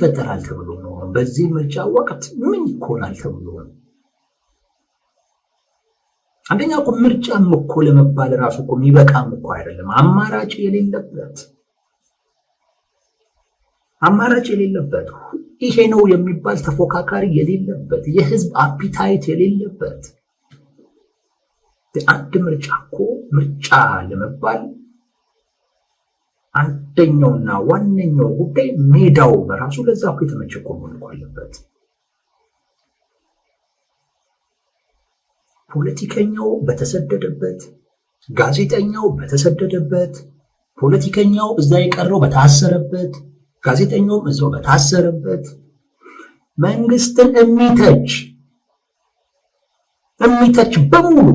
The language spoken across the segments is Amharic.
ይፈጠራል ተብሎ ነው? በዚህ ምርጫ ወቅት ምን ይኮናል ተብሎ ነው? አንደኛ እኮ ምርጫም እኮ ለመባል ራሱ እኮ የሚበቃም እኮ አይደለም። አማራጭ የሌለበት ይሄ ነው የሚባል ተፎካካሪ የሌለበት የህዝብ አፒታይት የሌለበት አንድ ምርጫ እኮ ምርጫ ለመባል አንደኛውና ዋነኛው ጉዳይ ሜዳው በራሱ ለዛ እኮ የተመቸ እኮ መሆን አለበት። ፖለቲከኛው በተሰደደበት፣ ጋዜጠኛው በተሰደደበት፣ ፖለቲከኛው እዛ የቀረው በታሰረበት፣ ጋዜጠኛውም እዛው በታሰረበት፣ መንግስትን የሚተች በሙሉ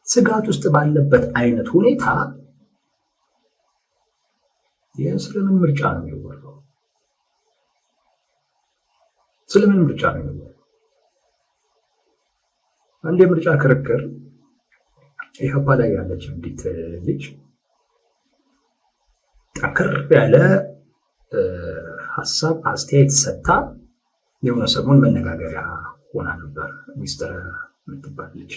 ስጋት ውስጥ ባለበት አይነት ሁኔታ ስለምን ምርጫ ነው የሚወራው? ስለምን ምርጫ ነው የሚወራው? አንድ የምርጫ ክርክር ኢህአፓ ላይ ያለች አንዲት ልጅ ጠንከር ያለ ሀሳብ አስተያየት ሰጥታ የሆነ ሰሞን መነጋገሪያ ሆና ነበር። ሚስጥር የምትባል ልጅ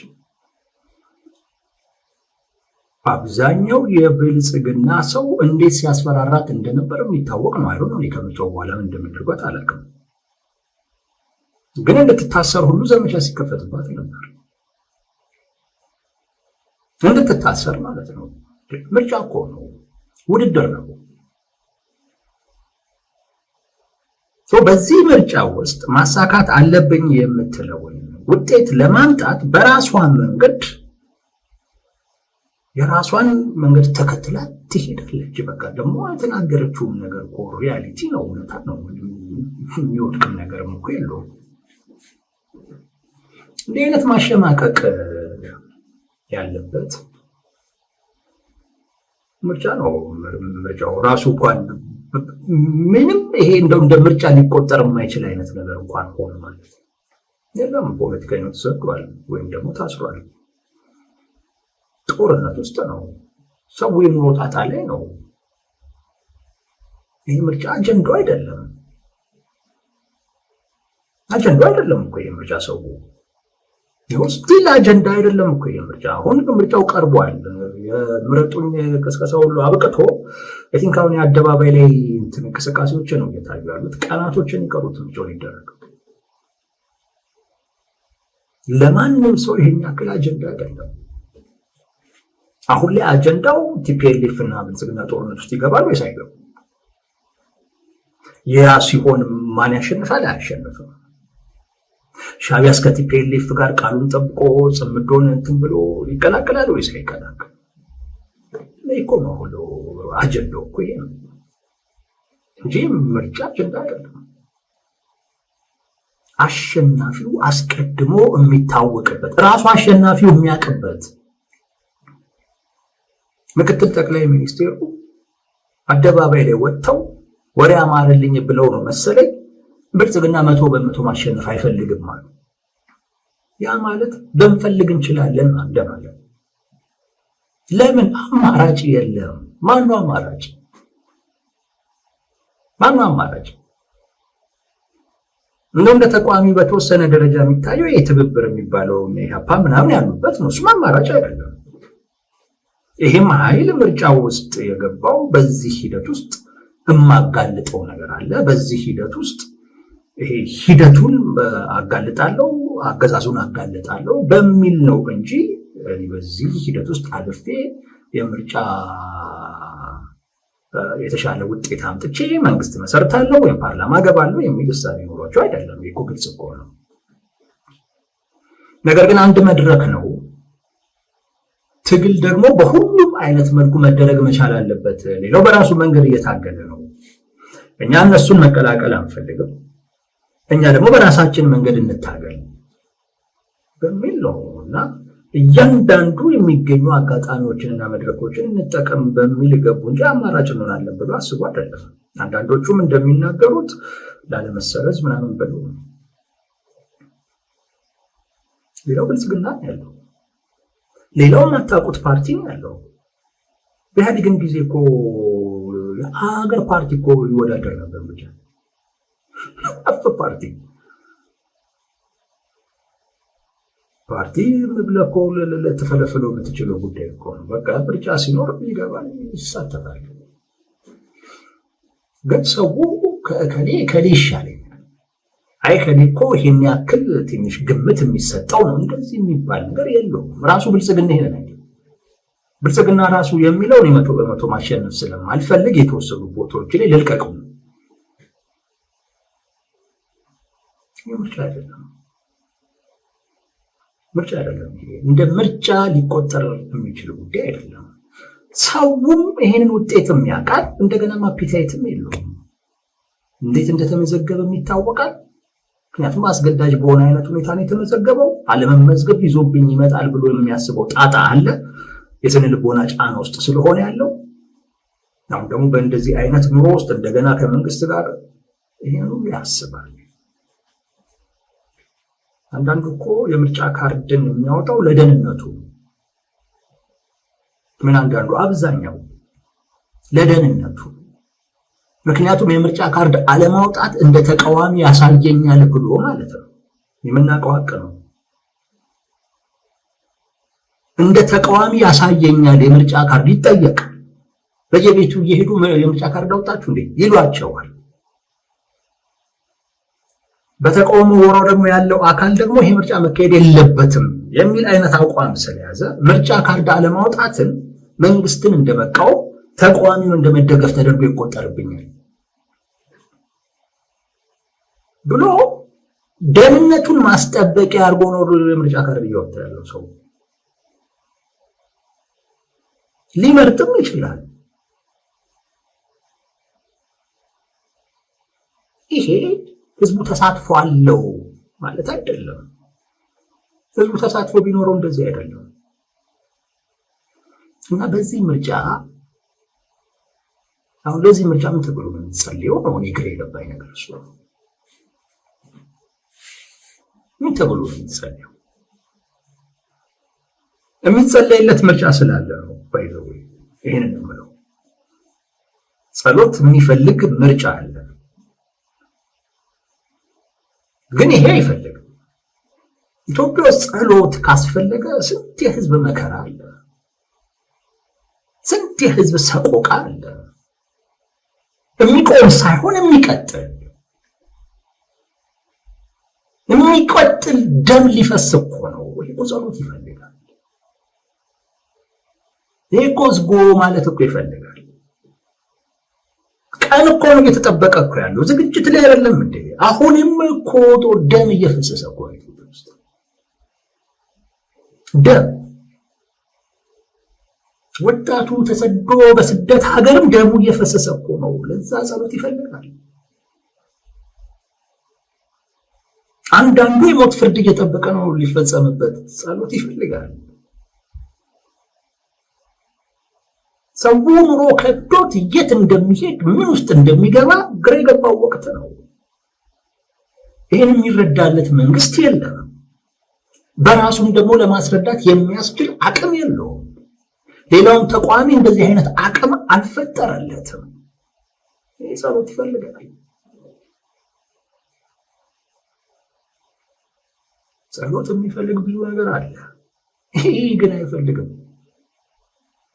አብዛኛው የብልጽግና ሰው እንዴት ሲያስፈራራት እንደነበር የሚታወቅ ነው። አይሆን ነው ከምርጫው በኋላ እንደምንደርጓት አላውቅም፣ ግን እንድትታሰር ሁሉ ዘመቻ ሲከፈትባት ነበር። እንድትታሰር ማለት ነው። ምርጫ እኮ ነው፣ ውድድር ነው። በዚህ ምርጫ ውስጥ ማሳካት አለብኝ የምትለውን ውጤት ለማምጣት የራሷን መንገድ ተከትላ ትሄዳለች። በቃ ደግሞ የተናገረችውም ነገር እኮ ሪያሊቲ ነው፣ እውነታ ነው። የሚወድቅም ነገርም እኮ የለውም። እንዲህ አይነት ማሸማቀቅ ያለበት ምርጫ ነው። ምርጫው ራሱ እንኳን ምንም ይሄ እንደ ምርጫ ሊቆጠር የማይችል አይነት ነገር እንኳን ሆነ ማለት ነው። የለም ፖለቲከኞች ተሰዷል ወይም ደግሞ ታስሯል። ጦርነት ውስጥ ነው። ሰው የኑሮ ጣጣ ላይ ነው። ይህ ምርጫ አጀንዳው አይደለም እኮ ይህ ምርጫ ሰው ስቲል አጀንዳ አይደለም እኮ ይህ ምርጫ። አሁን ምርጫው ቀርቧል። የምረጡኝ ቅስቀሳ ሁሉ አብቅቶ የቲንካውን የአደባባይ ላይ እንቅስቃሴዎች ነው እየታዩ ያሉት። ቀናቶችን ይቀሩት ምርጫው ሊደረግ። ለማንም ሰው ይሄን ያክል አጀንዳ አይደለም። አሁን ላይ አጀንዳው ቲፒኤልኤፍ እና ብልጽግና ጦርነት ውስጥ ይገባሉ ወይስ አይገቡም? ያ ሲሆን ማን ያሸንፋል? አያሸንፍም። ሻዕቢያ እስከ ቲፒኤልኤፍ ጋር ቃሉን ጠብቆ ጽምዶን እንትን ብሎ ይቀላቀላል ወይስ አይቀላቀል? እኮ ነው ሁሉ አጀንዳው እኮ ይሄ ነው እንጂ ምርጫ አጀንዳ አይደለም። አሸናፊው አስቀድሞ የሚታወቅበት ራሱ አሸናፊው የሚያውቅበት ምክትል ጠቅላይ ሚኒስቴሩ አደባባይ ላይ ወጥተው ወሬ አማረልኝ ብለው ነው መሰለኝ ብልጽግና 100% ማሸነፍ አይፈልግም ማለት። ያ ማለት በንፈልግ እንችላለን እንደማለት። ለምን አማራጭ የለም? ማነው አማራጭ? እንደ ተቋሚ በተወሰነ ደረጃ የሚታየው የትብብር የሚባለው ኢህአፓ ምናምን ያሉበት ነው። እሱም አማራጭ አይደለም። ይሄም ኃይል ምርጫው ውስጥ የገባው በዚህ ሂደት ውስጥ የማጋልጠው ነገር አለ፣ በዚህ ሂደት ውስጥ ይሄ ሂደቱን አጋልጣለሁ፣ አገዛዙን አጋልጣለሁ በሚል ነው እንጂ በዚህ ሂደት ውስጥ አልፌ የምርጫ የተሻለ ውጤት አምጥቼ መንግስት መሰርታለሁ ወይም ፓርላማ ገባለሁ የሚል እሳቤ ኖሯቸው አይደለም። ይሄ እኮ ግልጽ እኮ ነው። ነገር ግን አንድ መድረክ ነው። ትግል ደግሞ በሁሉም አይነት መልኩ መደረግ መቻል አለበት። ሌላው በራሱ መንገድ እየታገለ ነው። እኛ እነሱን መቀላቀል አንፈልግም። እኛ ደግሞ በራሳችን መንገድ እንታገል በሚል ነው እና እያንዳንዱ የሚገኙ አጋጣሚዎችንና መድረኮችን እንጠቀም በሚል ገቡ እንጂ አማራጭ እንሆናለን ብሎ አስቡ አይደለም። አንዳንዶቹም እንደሚናገሩት ላለመሰረዝ ምናምን ብሎ ነው። ሌላው ብልጽግና ያለው ሌላው ማታውቁት ፓርቲ ነው ያለው። በኢህአዴግም ጊዜ እኮ ሀገር ፓርቲ እኮ ይወዳደር ነበር ብቻ አፍ ፓርቲ ብለህ እኮ ልትፈለፍለው የምትችለው ጉዳይ እኮ ነው። በቃ ምርጫ ሲኖር ይገባል፣ ይሳተፋል። ግን ሰው ከሌ ይሻለኛል፣ አይ ከሌ እኮ ይሄን ያክል ትንሽ ግምት የሚሰጠው ነው፣ እንደዚህ የሚባል ነገር የለውም። ራሱ ብልጽግና ይሄን አይደል? ብልጽግና ራሱ የሚለው እኔ 100% ማሸነፍ ስለማልፈልግ የተወሰኑ ቦታዎች ላይ ልልቀቀው ነው። ምርጫ አይደለም፣ ምርጫ አይደለም። እንደ ምርጫ ሊቆጠር የሚችል ጉዳይ አይደለም። ሰውም ይሄንን ውጤትም ያውቃል። እንደገና አፒታይትም የለውም። እንዴት እንደተመዘገበ ይታወቃል። ምክንያቱም አስገዳጅ በሆነ አይነት ሁኔታ ነው የተመዘገበው። አለመመዝገብ ይዞብኝ ይመጣል ብሎ የሚያስበው ጣጣ አለ። የስነ ልቦና ጫና ውስጥ ስለሆነ ያለው አሁን ደግሞ በእንደዚህ አይነት ኑሮ ውስጥ እንደገና ከመንግስት ጋር ይሄን ሁሉ ያስባል። አንዳንዱ እኮ የምርጫ ካርድን የሚያወጣው ለደህንነቱ ምን አንዳንዱ አብዛኛው ለደህንነቱ። ምክንያቱም የምርጫ ካርድ አለማውጣት እንደ ተቃዋሚ ያሳየኛል ብሎ ማለት ነው። የምናውቀው ሀቅ ነው። እንደ ተቃዋሚ ያሳየኛል የምርጫ ካርድ ይጠየቅ። በየቤቱ እየሄዱ የምርጫ ካርድ አውጣችሁ እንዴ ይሏቸዋል። በተቃውሞ ወራው ደግሞ ያለው አካል ደግሞ ይሄ ምርጫ መካሄድ የለበትም የሚል አይነት አቋም ስለያዘ ምርጫ ካርድ አለማውጣትን መንግስትን እንደመቃወም ተቃዋሚውን እንደመደገፍ ተደርጎ ይቆጠርብኛል ብሎ ደህንነቱን ማስጠበቂያ አድርጎ ነው ምርጫ ካርድ እያወጣ ያለው ሰው። ሊመርጥም ይችላል። ይሄ ህዝቡ ተሳትፎ አለው ማለት አይደለም። ህዝቡ ተሳትፎ ቢኖረው እንደዚህ አይደለም። እና በዚህ ምርጫ አሁን ለዚህ ምርጫ ምን ተብሎ ነው የሚጸልየው? አሁን ይግሬ የገባኝ ነገር እሱ ነው። ምን ተብሎ ነው የሚጸልየው? የሚጸለይለት ምርጫ ስላለ ነው። ባይዘው ይሄን ነው የምለው። ጸሎት የሚፈልግ ምርጫ አለ። ግን ይሄ አይፈልግም። ኢትዮጵያ ውስጥ ጸሎት ካስፈለገ ስንት የህዝብ መከራ አለ፣ ስንት የህዝብ ሰቆቃ አለ። የሚቆም ሳይሆን የሚቀጥል ደም ሊፈስ እኮ ነው። ይሄ እኮ ጸሎት ይፈልጋል። ይሄ እኮ ዝጎ ማለት እኮ ይፈልጋል። ቀን እኮ ነው እየተጠበቀ እኮ ያለው ዝግጅት ላይ አይደለም እንዴ? አሁንም እኮ ደም እየፈሰሰ እኮ ነው ውስጥ ደም። ወጣቱ ተሰዶ በስደት ሀገርም ደሙ እየፈሰሰ እኮ ነው። ለዛ ጸሎት ይፈልጋል። አንዳንዱ የሞት ፍርድ እየጠበቀ ነው ሊፈጸምበት፣ ጸሎት ይፈልጋል። ሰው ኑሮ ከዶት የት እንደሚሄድ ምን ውስጥ እንደሚገባ ግራ የገባው ወቅት ነው። ይሄን የሚረዳለት መንግስት የለም። በራሱም ደግሞ ለማስረዳት የሚያስችል አቅም የለውም። ሌላውም ተቋሚ እንደዚህ አይነት አቅም አልፈጠረለትም። ይሄ ጸሎት ይፈልጋል። ጸሎት የሚፈልግ ብዙ ነገር አለ። ይሄ ግን አይፈልግም።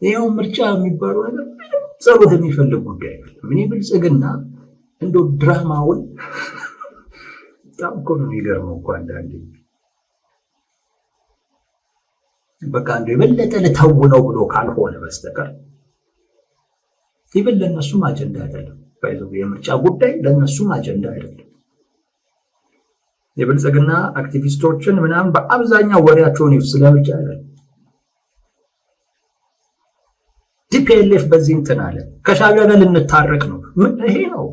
ይሄው ምርጫ የሚባለው ነገር ጸሎት የሚፈልግ ጉዳይ አይደለም። ምን ብልጽግና እንደው ድራማውን በጣም እኮ ነው የሚገርመው እኮ አንዳንዴ በቃ እንደው የበለጠ ልተውነው ብሎ ካልሆነ በስተቀር ይበል ለነሱም አጀንዳ አይደለም። ባይዘው የምርጫ ጉዳይ ለነሱም አጀንዳ አይደለም። የብልጽግና አክቲቪስቶችን ምናምን በአብዛኛው ወሬያቸውን ስለምርጫ አይደለም። ቲፒኤልኤፍ በዚህ እንትን አለ፣ ከሻዕቢያ ጋር ልንታረቅ ነው። ይሄ ነው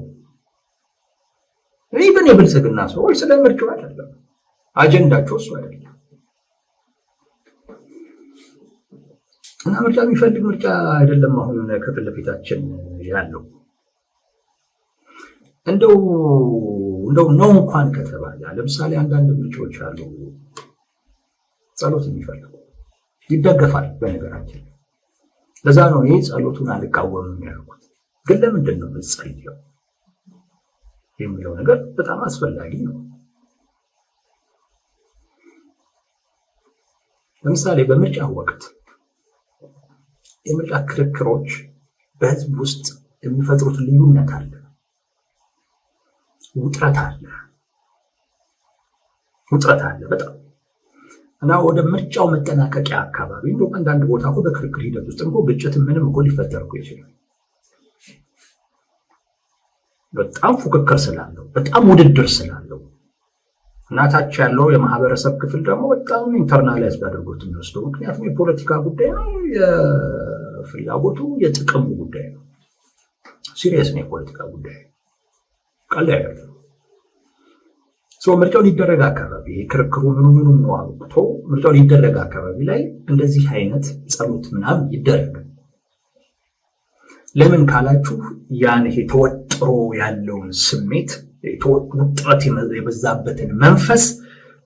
ኢቭን የብልጽግና ሰዎች ስለ ምርጫው አይደለም አጀንዳቸው እሱ አይደለም። እና ምርጫ የሚፈልግ ምርጫ አይደለም አሁን ከፊት ለፊታችን ያለው። እንደው ነው እንኳን ከተባለ ለምሳሌ አንዳንድ ምርጫዎች አሉ ጸሎት የሚፈልጉ ይደገፋል። በነገራችን ለዛ ነው እኔ ጸሎቱን አልቃወምም ያልኩት። ግን ለምንድን ነው የምትጸልየው የሚለው ነገር በጣም አስፈላጊ ነው። ለምሳሌ በምርጫ ወቅት የምርጫ ክርክሮች በህዝብ ውስጥ የሚፈጥሩት ልዩነት አለ፣ ውጥረት አለ በጣም እና ወደ ምርጫው መጠናቀቂያ አካባቢ እንደውም አንዳንድ ቦታ እኮ በክርክር ሂደት ውስጥ እንኳ ግጭት ምንም እኮ ሊፈጠር እኮ ይችላል። በጣም ፉክክር ስላለው፣ በጣም ውድድር ስላለው እና ታች ያለው የማህበረሰብ ክፍል ደግሞ በጣም ኢንተርናላይዝ አድርጎት የሚወስደው። ምክንያቱም የፖለቲካ ጉዳይ ነው፣ የፍላጎቱ የጥቅሙ ጉዳይ ነው። ሲሪየስ ነው የፖለቲካ ጉዳይ፣ ቀላል አይደለም። ምርጫው ሊደረግ አካባቢ ክርክሩ ምኑ ነው አብቅቶ ምርጫው ሊደረግ አካባቢ ላይ እንደዚህ አይነት ጸሎት ምናምን ይደረጋል። ለምን ካላችሁ ያን ይሄ ተወጥሮ ያለውን ስሜት ውጥረት የበዛበትን መንፈስ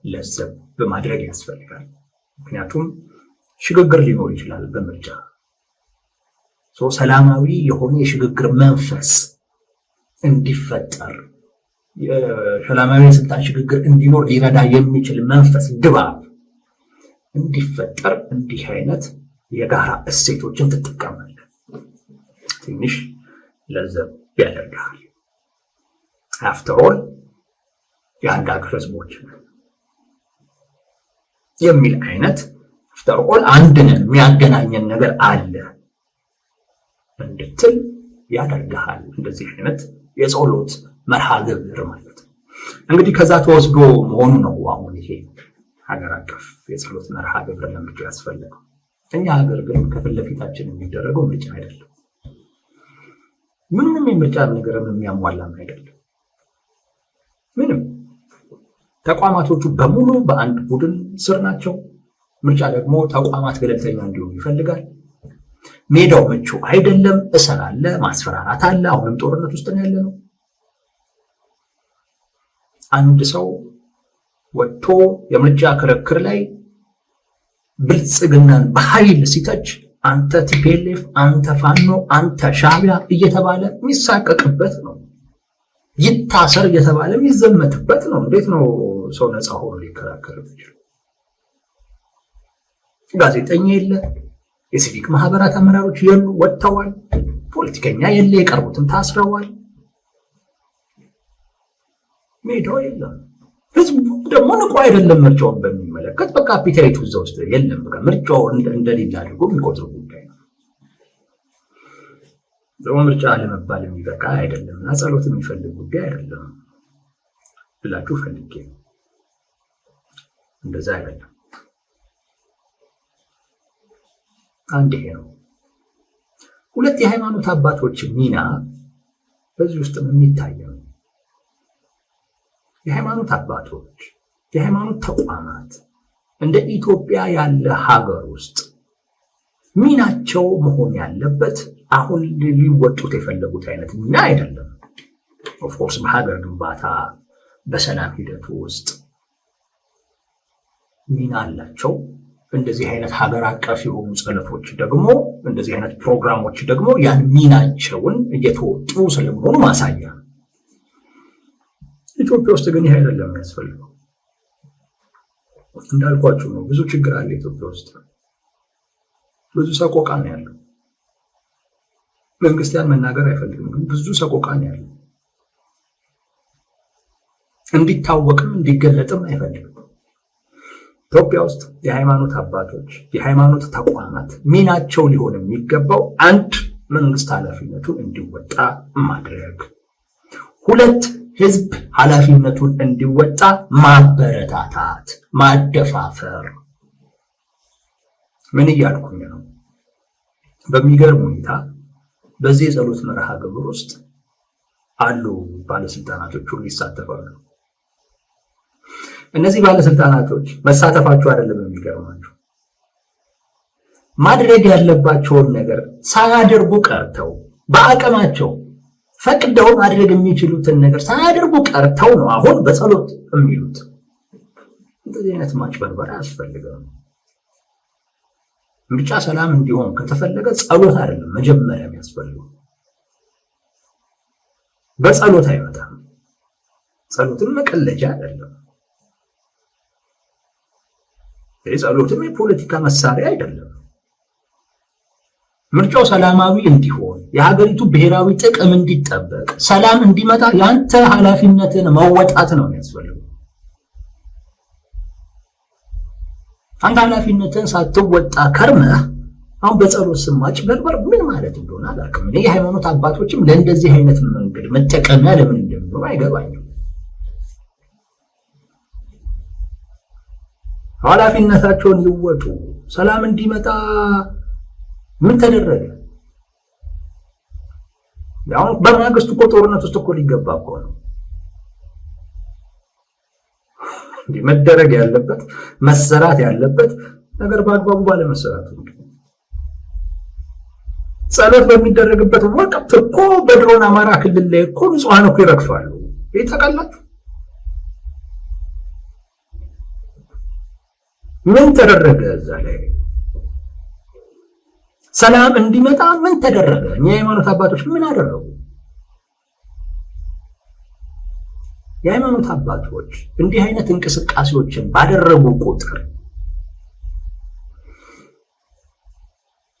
ለዘብ በማድረግ ያስፈልጋል። ምክንያቱም ሽግግር ሊኖር ይችላል በምርጫ ሰላማዊ የሆነ የሽግግር መንፈስ እንዲፈጠር፣ የሰላማዊ የስልጣን ሽግግር እንዲኖር ሊረዳ የሚችል መንፈስ ድባብ እንዲፈጠር እንዲህ አይነት የጋራ እሴቶችን ትጠቀማለህ። ትንሽ ለዘብ ያደርጋል። አፍተር ኦል የአንድ ሀገር ህዝቦች የሚል አይነት አፍተር ኦል አንድን የሚያገናኘን ነገር አለ እንድትል ያደርግሃል። እንደዚህ አይነት የጸሎት መርሃ ግብር ማለት ነው። እንግዲህ ከዛ ተወስዶ መሆኑ ነው አሁን ይሄ ሀገር አቀፍ የጸሎት መርሃ ግብር ለምርጫ ያስፈልገው። እኛ ሀገር ግን ከፊት ለፊታችን የሚደረገው ምርጫ አይደለም። ምንም የምርጫ ነገርን የሚያሟላም አይደለም። ምንም ተቋማቶቹ በሙሉ በአንድ ቡድን ስር ናቸው። ምርጫ ደግሞ ተቋማት ገለልተኛ እንዲሆኑ ይፈልጋል። ሜዳው ምቹ አይደለም። እስር አለ፣ ማስፈራራት አለ። አሁንም ጦርነት ውስጥ ነው ያለነው። አንድ ሰው ወጥቶ የምርጫ ክርክር ላይ ብልጽግናን በኃይል ሲተች አንተ ቲፒኤልኤፍ፣ አንተ ፋኖ፣ አንተ ሻዕቢያ እየተባለ የሚሳቀቅበት ነው። ይታሰር እየተባለ የሚዘመትበት ነው። እንዴት ነው ሰው ነፃ ሆኖ ሊከራከር ይችላል? ጋዜጠኛ የለ፣ የሲቪክ ማህበራት አመራሮች የሉ፣ ወጥተዋል። ፖለቲከኛ የለ፣ የቀርቡትም ታስረዋል። ሜዳው የለም። ህዝቡ ደግሞ ንቁ አይደለም። ምርጫውን በሚመለከት በቃ አፒታይቱ እዛ ውስጥ የለም። በቃ ምርጫው እንደሌላ አድርጎ የሚቆጥሩ ጉዳይ ነው። ደግሞ ምርጫ ለመባል የሚበቃ አይደለም እና ጸሎት የሚፈልግ ጉዳይ አይደለም ብላችሁ ፈልጌ እንደዛ አይደለም። አንድ ይሄ ነው። ሁለት የሃይማኖት አባቶች ሚና በዚህ ውስጥ የሚታየው የሃይማኖት አባቶች፣ የሃይማኖት ተቋማት እንደ ኢትዮጵያ ያለ ሀገር ውስጥ ሚናቸው መሆን ያለበት አሁን ሊወጡት የፈለጉት አይነት ሚና አይደለም። ኦፍኮርስ በሀገር ግንባታ በሰላም ሂደቱ ውስጥ ሚና አላቸው። እንደዚህ አይነት ሀገር አቀፍ የሆኑ ጸሎቶች ደግሞ እንደዚህ አይነት ፕሮግራሞች ደግሞ ያን ሚናቸውን እየተወጡ ስለመሆኑ ማሳያ። ኢትዮጵያ ውስጥ ግን ይሄ አይደለም የሚያስፈልገው። እንዳልኳችሁ ነው፣ ብዙ ችግር አለ ኢትዮጵያ ውስጥ። ብዙ ሰቆቃ ነው ያለው። መንግስት ያን መናገር አይፈልግም፣ ግን ብዙ ሰቆቃ ነው ያለው። እንዲታወቅም እንዲገለጥም አይፈልግም። ኢትዮጵያ ውስጥ የሃይማኖት አባቶች፣ የሃይማኖት ተቋማት ሚናቸው ሊሆን የሚገባው አንድ፣ መንግስት ኃላፊነቱን እንዲወጣ ማድረግ፣ ሁለት፣ ህዝብ ኃላፊነቱን እንዲወጣ ማበረታታት፣ ማደፋፈር። ምን እያልኩኝ ነው? በሚገርም ሁኔታ በዚህ የጸሎት መርሃ ግብር ውስጥ አሉ ባለስልጣናቶች ሁሉ ይሳተፋሉ። እነዚህ ባለስልጣናቶች መሳተፋቸው አይደለም የሚገርማቸው፣ ማድረግ ያለባቸውን ነገር ሳያደርጉ ቀርተው በአቅማቸው ፈቅደው ማድረግ የሚችሉትን ነገር ሳያደርጉ ቀርተው ነው አሁን በጸሎት የሚሉት። እንደዚህ አይነት ማጭበርበር አያስፈልግም። ምርጫ ሰላም እንዲሆን ከተፈለገ ጸሎት አይደለም መጀመሪያ የሚያስፈልገው። በጸሎት አይመጣም። ጸሎትም መቀለጃ አይደለም። ጸሎትም የፖለቲካ መሳሪያ አይደለም። ምርጫው ሰላማዊ እንዲሆን የሀገሪቱ ብሔራዊ ጥቅም እንዲጠበቅ ሰላም እንዲመጣ ያንተ ኃላፊነትን መወጣት ነው የሚያስፈልገው። አንተ ኃላፊነትን ሳትወጣ ከርመህ አሁን በጸሎት ስም ማጭበርበር ምን ማለት እንደሆነ አላውቅም። እኔ የሃይማኖት አባቶችም ለእንደዚህ አይነት መንገድ መጠቀሚያ ለምን እንደሚሆኑ አይገባኝም። ኃላፊነታቸውን ይወጡ። ሰላም እንዲመጣ ምን ተደረገ? አሁን በማግስቱ እኮ ጦርነት ውስጥ እኮ ሊገባ እኮ ነው። እንዲህ መደረግ ያለበት መሰራት ያለበት ነገር በአግባቡ ባለመሰራቱ ጸሎት በሚደረግበት ወቅት እኮ በድሮን አማራ ክልል ላይ እኮ ንጹሃን እኮ ይረግፋሉ። ይተቀላችሁ ምን ተደረገ? እዛ ላይ ሰላም እንዲመጣ ምን ተደረገ? የሃይማኖት አባቶች ምን አደረጉ? የሃይማኖት አባቶች እንዲህ አይነት እንቅስቃሴዎችን ባደረጉ ቁጥር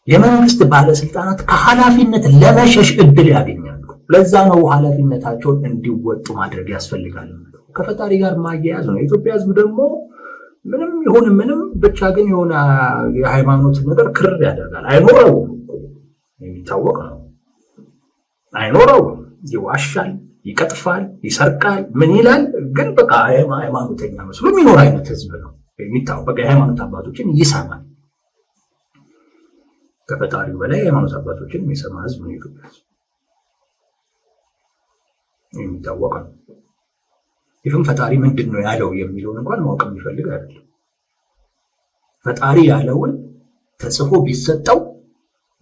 የመንግስት ባለስልጣናት ከኃላፊነት ለመሸሽ እድል ያገኛሉ። ለዛ ነው ኃላፊነታቸውን እንዲወጡ ማድረግ ያስፈልጋል። ከፈጣሪ ጋር ማያያዝ ነው። የኢትዮጵያ ሕዝብ ደግሞ ምንም ይሁን ምንም ብቻ ግን የሆነ የሃይማኖት ነገር ክርር ያደርጋል። አይኖረውም፣ የሚታወቅ ነው። አይኖረውም፣ ይዋሻል፣ ይቀጥፋል፣ ይሰርቃል፣ ምን ይላል። ግን በቃ ሃይማኖተኛ መስሎ የሚኖር አይነት ሕዝብ ነው የሚታወቅ። የሃይማኖት አባቶችን ይሰማል። ከፈጣሪው በላይ የሃይማኖት አባቶችን የሚሰማ ሕዝብ ነው የኢትዮጵያ ሕዝብ፣ የሚታወቅ ነው። ይህም ፈጣሪ ምንድን ነው ያለው የሚለውን እንኳን ማወቅ የሚፈልግ አይደለም። ፈጣሪ ያለውን ተጽፎ ቢሰጠው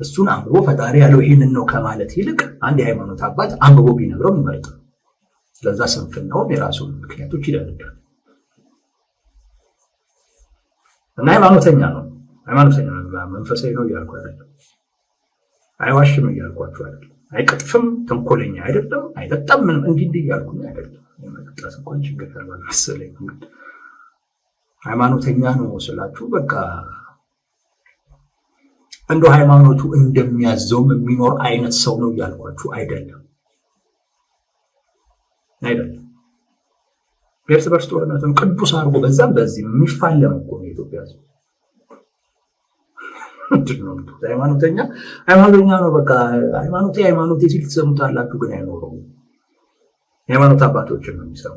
እሱን አንብቦ ፈጣሪ ያለው ይህንን ነው ከማለት ይልቅ አንድ የሃይማኖት አባት አንብቦ ቢነግረው ይመርጥ። ስለዛ ስንፍናውም የራሱን ምክንያቶች ይደረዳል እና ሃይማኖተኛ ነው። ሃይማኖተኛ መንፈሳዊ ነው እያልኩ አይደለም። አይዋሽም እያልኳችሁ አይደለም። አይቀጥፍም፣ ተንኮለኛ አይደለም፣ አይጠጣም፣ ምንም እንዲህ እያልኩኝ አይደለም። የመጠጣት እንኳን ችግር ያልባል መሰለኝ። ሃይማኖተኛ ነው ስላችሁ በቃ እንደው ሃይማኖቱ እንደሚያዘውም የሚኖር አይነት ሰው ነው እያልኳችሁ አይደለም። የእርስ በርስ ጦርነትን ቅዱስ አድርጎ በዛም በዚህ የሚፋለም እኮ ነው የኢትዮጵያ ሕዝብ። ሃይማኖተኛ ነው በቃ ሃይማኖቴ ሲል ትሰሙታላችሁ፣ ግን አይኖረውም። የሃይማኖት አባቶችን ነው የሚሰሙ።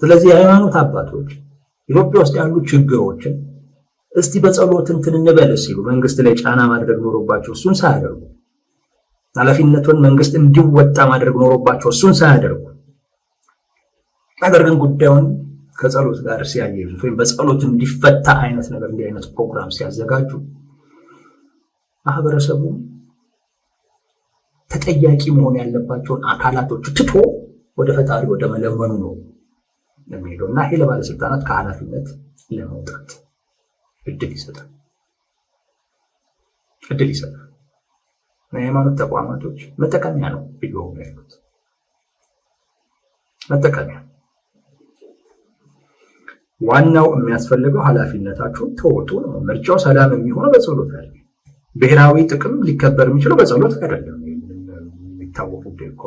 ስለዚህ የሃይማኖት አባቶች ኢትዮጵያ ውስጥ ያሉ ችግሮችን እስቲ በጸሎት እንትን እንበል ሲሉ መንግስት ላይ ጫና ማድረግ ኖሮባቸው እሱን ሳያደርጉ፣ ኃላፊነቱን መንግስት እንዲወጣ ማድረግ ኖሮባቸው እሱን ሳያደርጉ፣ ነገር ግን ጉዳዩን ከጸሎት ጋር ሲያያይዙ ወይም በጸሎት እንዲፈታ አይነት ነገር እንዲህ አይነት ፕሮግራም ሲያዘጋጁ ማህበረሰቡ ተጠያቂ መሆን ያለባቸውን አካላቶች ትቶ ወደ ፈጣሪ ወደ መለመኑ ነው የሚሄደው እና ይሄ ለባለስልጣናት ከኃላፊነት ለመውጣት እድል ይሰጣል። የሃይማኖት ተቋማቶች መጠቀሚያ ነው እየሆኑ ያሉት፣ መጠቀሚያ። ዋናው የሚያስፈልገው ኃላፊነታችሁን ተወጡ ነው። ምርጫው ሰላም የሚሆነው በጸሎት አይደለም። ብሔራዊ ጥቅም ሊከበር የሚችለው በጸሎት አይደለም። የሚታወቁ እኮ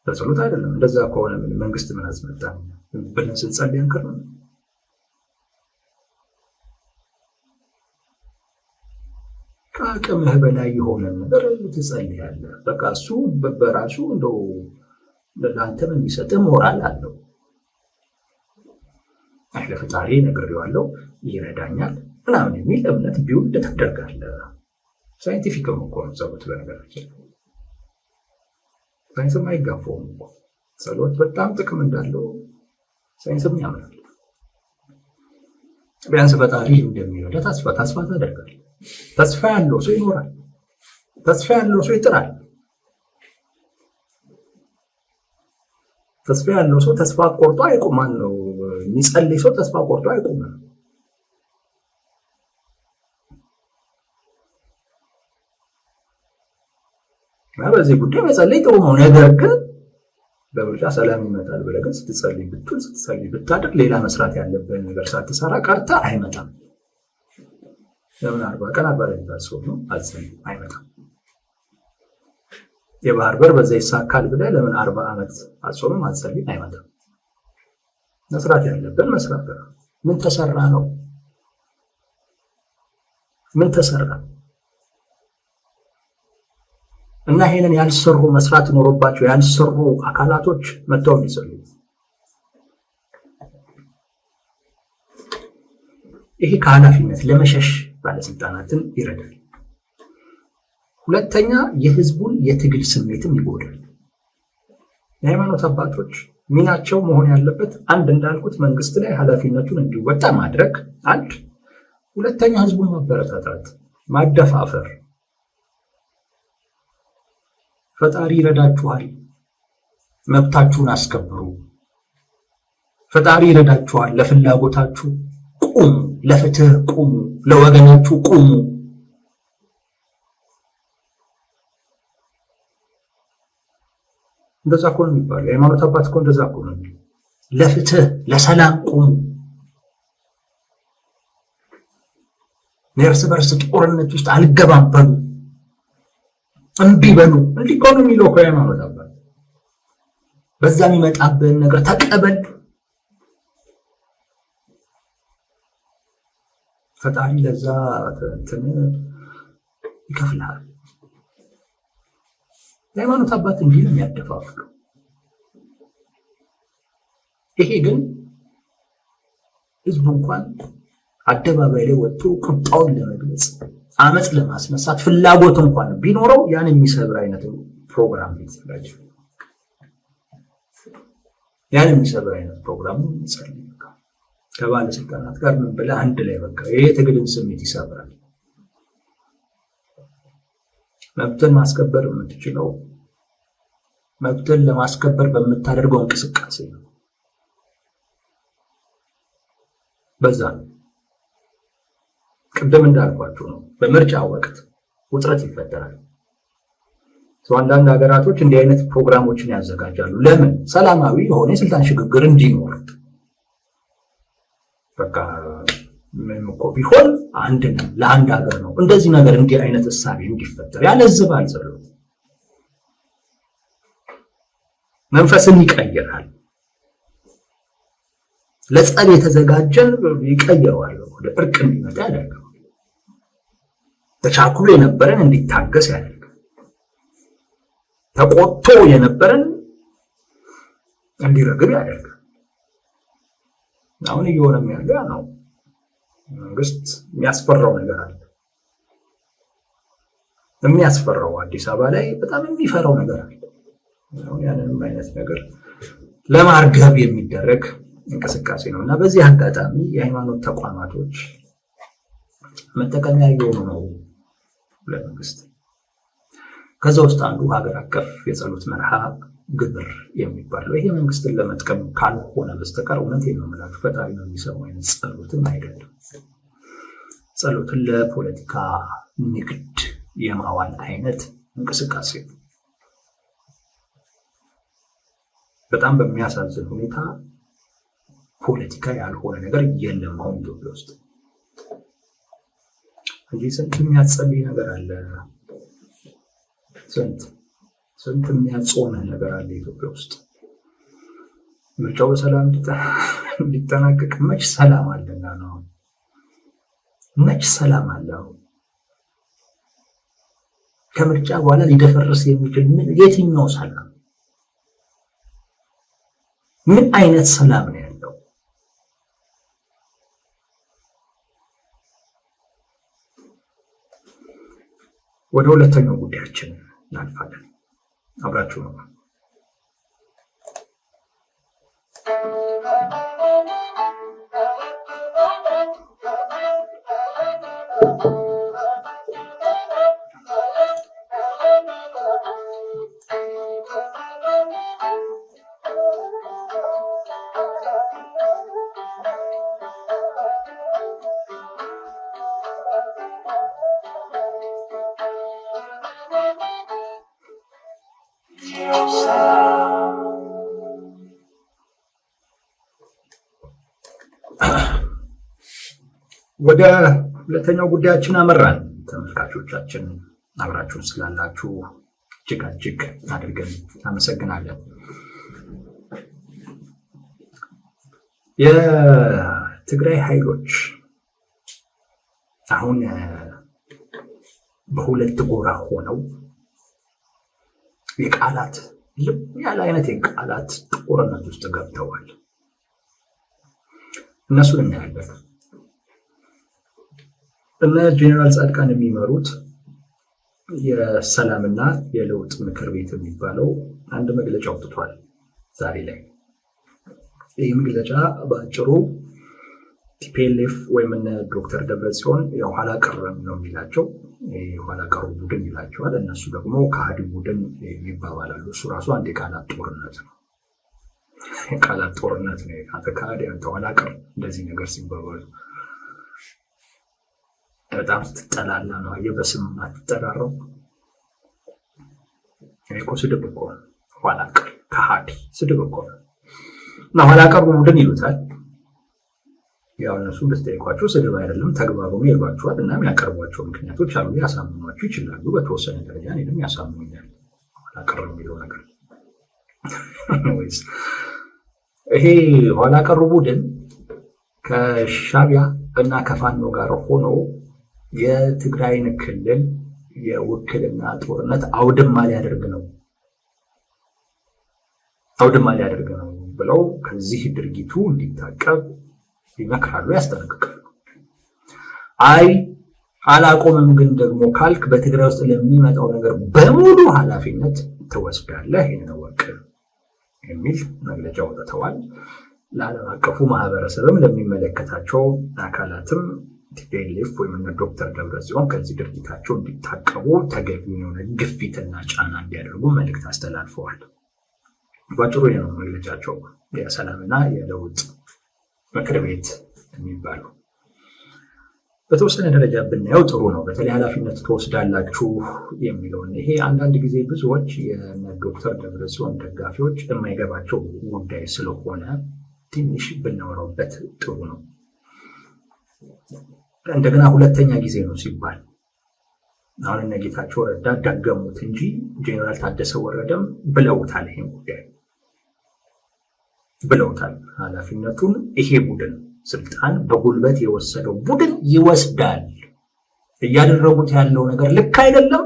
በጸሎት አይደለም። እንደዛ ከሆነ መንግስት ምን አስመጣ ብለን ስንጸልይ አንከር ነው። ከአቅምህ በላይ የሆነ ነገር ትጸልያለህ። በቃ እሱ በራሱ እንደው ለአንተም የሚሰጥህ ሞራል አለው። ለፈጣሪ ነግሬዋለሁ ይረዳኛል ምናምን የሚል እምነት ቢውልድ ታደርጋለህ። ሳይንቲፊክም እኮ ነው ጸሎት። በነገራችን ሳይንስም አይጋፋውም እኮ ጸሎት በጣም ጥቅም እንዳለው ሳይንስም ያምናል። ቢያንስ ፈጣሪ እንደሚረዳ ተስፋ ታደርጋለህ። ተስፋ ያለው ሰው ይኖራል። ተስፋ ያለው ሰው ይጥራል። ተስፋ ያለው ሰው ተስፋ ቆርጦ አይቆማም ነው የሚጸልይ ሰው ተስፋ ቆርጦ አይቆምም። በዚህ ጉዳይ መጸለይ ጥሩ ነው። ነገር ግን በምርጫ ሰላም ይመጣል ብለህ ግን ስትጸልይ ብታድር ሌላ መስራት ያለብን ነገር ሳትሰራ ቀርታ አይመጣም። ለምን 40 ቀን 40 ሌሊት አትጾም ነው? አትጸልይም፣ አይመጣም። የባህር በር በዛ ይሳካል ብለህ ለምን 40 ዓመት አትጾምም? አትጸልይም፣ አይመጣም። መስራት ያለብን መስራት ነው። ምን ተሰራ ነው? ምን ተሰራ? እና ይሄንን ያልሰሩ መስራት ኖሮባቸው ያልሰሩ አካላቶች መጥተው እንዲጸልዩ ይሄ ከኃላፊነት ለመሸሽ ባለስልጣናትን ይረዳል። ሁለተኛ የህዝቡን የትግል ስሜትም ይጎዳል። የሃይማኖት አባቶች ሚናቸው መሆን ያለበት አንድ እንዳልኩት መንግስት ላይ ኃላፊነቱን እንዲወጣ ማድረግ አንድ፣ ሁለተኛ ህዝቡን ማበረታታት፣ ማደፋፈር። ፈጣሪ ይረዳችኋል፣ መብታችሁን አስከብሩ፣ ፈጣሪ ይረዳችኋል፣ ለፍላጎታችሁ ቁሙ፣ ለፍትህ ቁሙ፣ ለወገናችሁ ቁሙ። እንደዛ እኮ ነው የሚባለው። የሃይማኖት አባት እኮ እንደዛ እኮ ነው። ለፍትህ ለሰላም ቁሙ፣ የእርስ በርስ ጦርነት ውስጥ አልገባም በሉ፣ እምቢ በሉ። እንዲህ እኮ ነው የሚለው እኮ የሃይማኖት አባት። በዛ የሚመጣብን ነገር ተቀበል። ፈጣሪ ለዛ እንትን ይከፍልሃል። የሃይማኖት አባት እንዲህ ነው የሚያደፋፍለው። ይሄ ግን ህዝቡ እንኳን አደባባይ ላይ ወጥቶ ቁጣውን ለመግለጽ አመፅ ለማስነሳት ፍላጎት እንኳን ቢኖረው ያን የሚሰብር አይነት ፕሮግራም ይዘጋጅ። ያን የሚሰብር አይነት ፕሮግራም ይጸልይ። ከባለስልጣናት ጋር ምን ብለህ አንድ ላይ በቃ ይሄ ትግልን ስሜት ይሰብራል። መብትን ማስከበር የምትችለው መብትን ለማስከበር በምታደርገው እንቅስቃሴ ነው። በዛ ቅድም እንዳልኳችሁ ነው። በምርጫ ወቅት ውጥረት ይፈጠራል። አንዳንድ ሀገራቶች እንዲህ አይነት ፕሮግራሞችን ያዘጋጃሉ። ለምን? ሰላማዊ የሆነ የስልጣን ሽግግር እንዲኖር። በቃ ምንም እኮ ቢሆን አንድ ነው፣ ለአንድ ሀገር ነው። እንደዚህ ነገር እንዲህ አይነት እሳቤ እንዲፈጠር ያለዝባል። ጸሎት መንፈስን ይቀይራል። ለጸብ የተዘጋጀን ይቀይረዋል፣ ወደ እርቅ እንዲመጣ ያደርጋል። ተቻኩሎ የነበረን እንዲታገስ ያደርጋል። ተቆጥቶ የነበረን እንዲረግብ ያደርጋል። አሁን እየሆነም ያለ ነው። መንግስት የሚያስፈራው ነገር አለ። የሚያስፈራው አዲስ አበባ ላይ በጣም የሚፈራው ነገር አለ። አሁን ያንንም አይነት ነገር ለማርገብ የሚደረግ እንቅስቃሴ ነው እና በዚህ አጋጣሚ የሃይማኖት ተቋማቶች መጠቀሚያ እየሆኑ ነው ለመንግስት። ከዛ ውስጥ አንዱ ሀገር አቀፍ የጸሎት መርሃ ግብር የሚባለው ይሄ መንግስትን ለመጥቀም ካልሆነ በስተቀር እውነቴን ነው የምላችሁ ፈጣሪ ነው የሚሰማው አይነት ጸሎትን አይደለም። ጸሎትን ለፖለቲካ ንግድ የማዋል አይነት እንቅስቃሴ ነው። በጣም በሚያሳዝን ሁኔታ ፖለቲካ ያልሆነ ነገር የለም አሁን ኢትዮጵያ ውስጥ እንጂ ስንት የሚያጸልይ ነገር አለ። ስንት የሚያጾም ነገር አለ ኢትዮጵያ ውስጥ። ምርጫው በሰላም እንዲጠናቀቅ መች ሰላም አለና ነው? መች ሰላም አለው? ከምርጫ በኋላ ሊደፈርስ የሚችል የትኛው ሰላም? ምን አይነት ሰላም ነው ያለው? ወደ ሁለተኛው ጉዳያችን እናልፋለን። አብራችሁ ነው። ወደ ሁለተኛው ጉዳያችን አመራን። ተመልካቾቻችን አብራችሁን ስላላችሁ እጅግ አድርገን እናመሰግናለን። የትግራይ ኃይሎች አሁን በሁለት ጎራ ሆነው የቃላት ያለ አይነት የቃላት ጦርነት ውስጥ ገብተዋል። እነሱን እናያለን። እነ ጄኔራል ጻድቃን የሚመሩት የሰላምና የለውጥ ምክር ቤት የሚባለው አንድ መግለጫ አውጥቷል ዛሬ ላይ። ይህ መግለጫ በአጭሩ ቲፒኤልኤፍ ወይም እነ ዶክተር ደብረጽዮን የኋላ ቀር ነው የሚላቸው፣ የኋላ ቀሩ ቡድን ይላቸዋል። እነሱ ደግሞ ከሃዲ ቡድን ይባባላሉ። እሱ ራሱ አንድ የቃላት ጦርነት ነው። የቃላት ጦርነት ነው። አንተ ከሃዲ፣ አንተ ኋላ ቀር፣ እንደዚህ ነገር ሲባባሉ በጣም ስትጠላላ ነው። አየህ፣ በስም አትጠራረው። እኮ ስድብ እኮ ነው። ኋላ ቀር፣ ከሃዲ ስድብ እኮ ነው። እና ኋላ ቀር ቡድን ይሉታል። ያው እነሱ በስተይቋቸው ስድብ አይደለም ተግባሩ ነው ይሏቸዋል። እና የሚያቀርቧቸው ምክንያቶች አሉ፣ ያሳምኗቸው ይችላሉ። በተወሰነ ደረጃ እኔንም ያሳምኑኛል ኋላ ቀር የሚለው ነገር። ወይስ ይሄ ኋላ ቀሩ ቡድን ከሻዕቢያ እና ከፋኖ ጋር ሆኖ የትግራይን ክልል የውክልና ጦርነት አውድማ ሊያደርግ ነው ብለው ከዚህ ድርጊቱ እንዲታቀብ ይመክራሉ፣ ያስጠነቅቃሉ። አይ አላቆምም ግን ደግሞ ካልክ በትግራይ ውስጥ ለሚመጣው ነገር በሙሉ ኃላፊነት ትወስዳለህ፣ ይህን ወቅ የሚል መግለጫ ወጥተዋል። ለዓለም አቀፉ ማህበረሰብም ለሚመለከታቸው አካላትም ቲፒኤልኤፍ ወይም ዶክተር ደብረጽዮን ከዚህ ድርጊታቸው እንዲታቀቡ ተገቢውን የሆነ ግፊትና ጫና እንዲያደርጉ መልእክት አስተላልፈዋል። ባጭሩ ይህ ነው መግለጫቸው። የሰላምና የለውጥ ምክር ቤት የሚባሉ በተወሰነ ደረጃ ብናየው ጥሩ ነው። በተለይ ኃላፊነት ትወስዳላችሁ የሚለውን ይሄ አንዳንድ ጊዜ ብዙዎች የዶክተር ደብረጽዮን ደጋፊዎች የማይገባቸው ጉዳይ ስለሆነ ትንሽ ብናወራበት ጥሩ ነው። እንደገና ሁለተኛ ጊዜ ነው ሲባል አሁን እነ ጌታቸው ረዳ ዳገሙት እንጂ ጄኔራል ታደሰ ወረደም ብለውታል። ይሄን ጉዳይ ብለውታል። ኃላፊነቱን ይሄ ቡድን ስልጣን በጉልበት የወሰደው ቡድን ይወስዳል። እያደረጉት ያለው ነገር ልክ አይደለም፣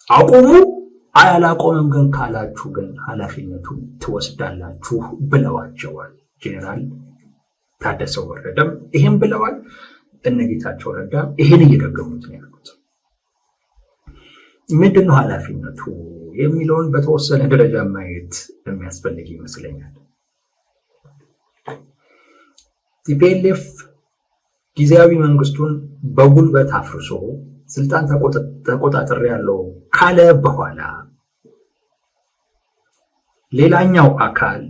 አቁሙ። አላቆምም ግን ካላችሁ ግን ኃላፊነቱን ትወስዳላችሁ ብለዋቸዋል። ጄኔራል ታደሰ ወረደም ይሄን ብለዋል። እነ ጌታቸው ረዳ ይሄን እየደገሙት ነው ያሉት። ምንድነው ኃላፊነቱ የሚለውን በተወሰነ ደረጃ ማየት የሚያስፈልግ ይመስለኛል። ቲፒኤልኤፍ ጊዜያዊ መንግስቱን በጉልበት አፍርሶ ስልጣን ተቆጣጠር ያለው ካለ በኋላ ሌላኛው አካል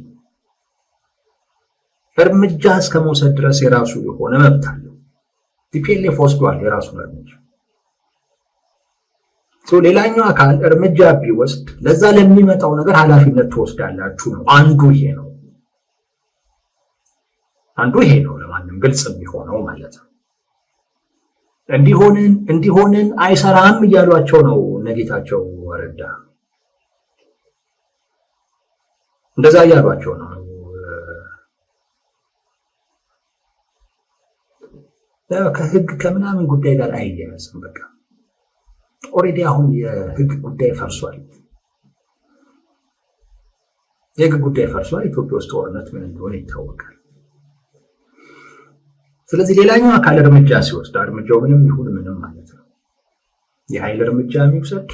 እርምጃ እስከ መውሰድ ድረስ የራሱ የሆነ መብት አለው። ቲፒኤልኤፍ ወስዷል የራሱን እርምጃ። ሌላኛው አካል እርምጃ ቢወስድ ለዛ ለሚመጣው ነገር ኃላፊነት ትወስዳላችሁ ነው። አንዱ ይሄ ነው ለማንም ግልጽ የሚሆነው ማለት ነው። እንዲሆንን አይሰራም እያሏቸው ነው እነ ጌታቸው ረዳ። እንደዛ እያሏቸው ነው። ከህግ ከምናምን ጉዳይ ጋር አይያያዝም። በቃ ኦልሬዲ አሁን የህግ ጉዳይ ፈርሷል። የህግ ጉዳይ ፈርሷል። ኢትዮጵያ ውስጥ ጦርነት ምን እንደሆነ ይታወቃል። ስለዚህ ሌላኛው አካል እርምጃ ሲወስድ እርምጃው ምንም ይሁን ምንም ማለት ነው የኃይል እርምጃ የሚወስድ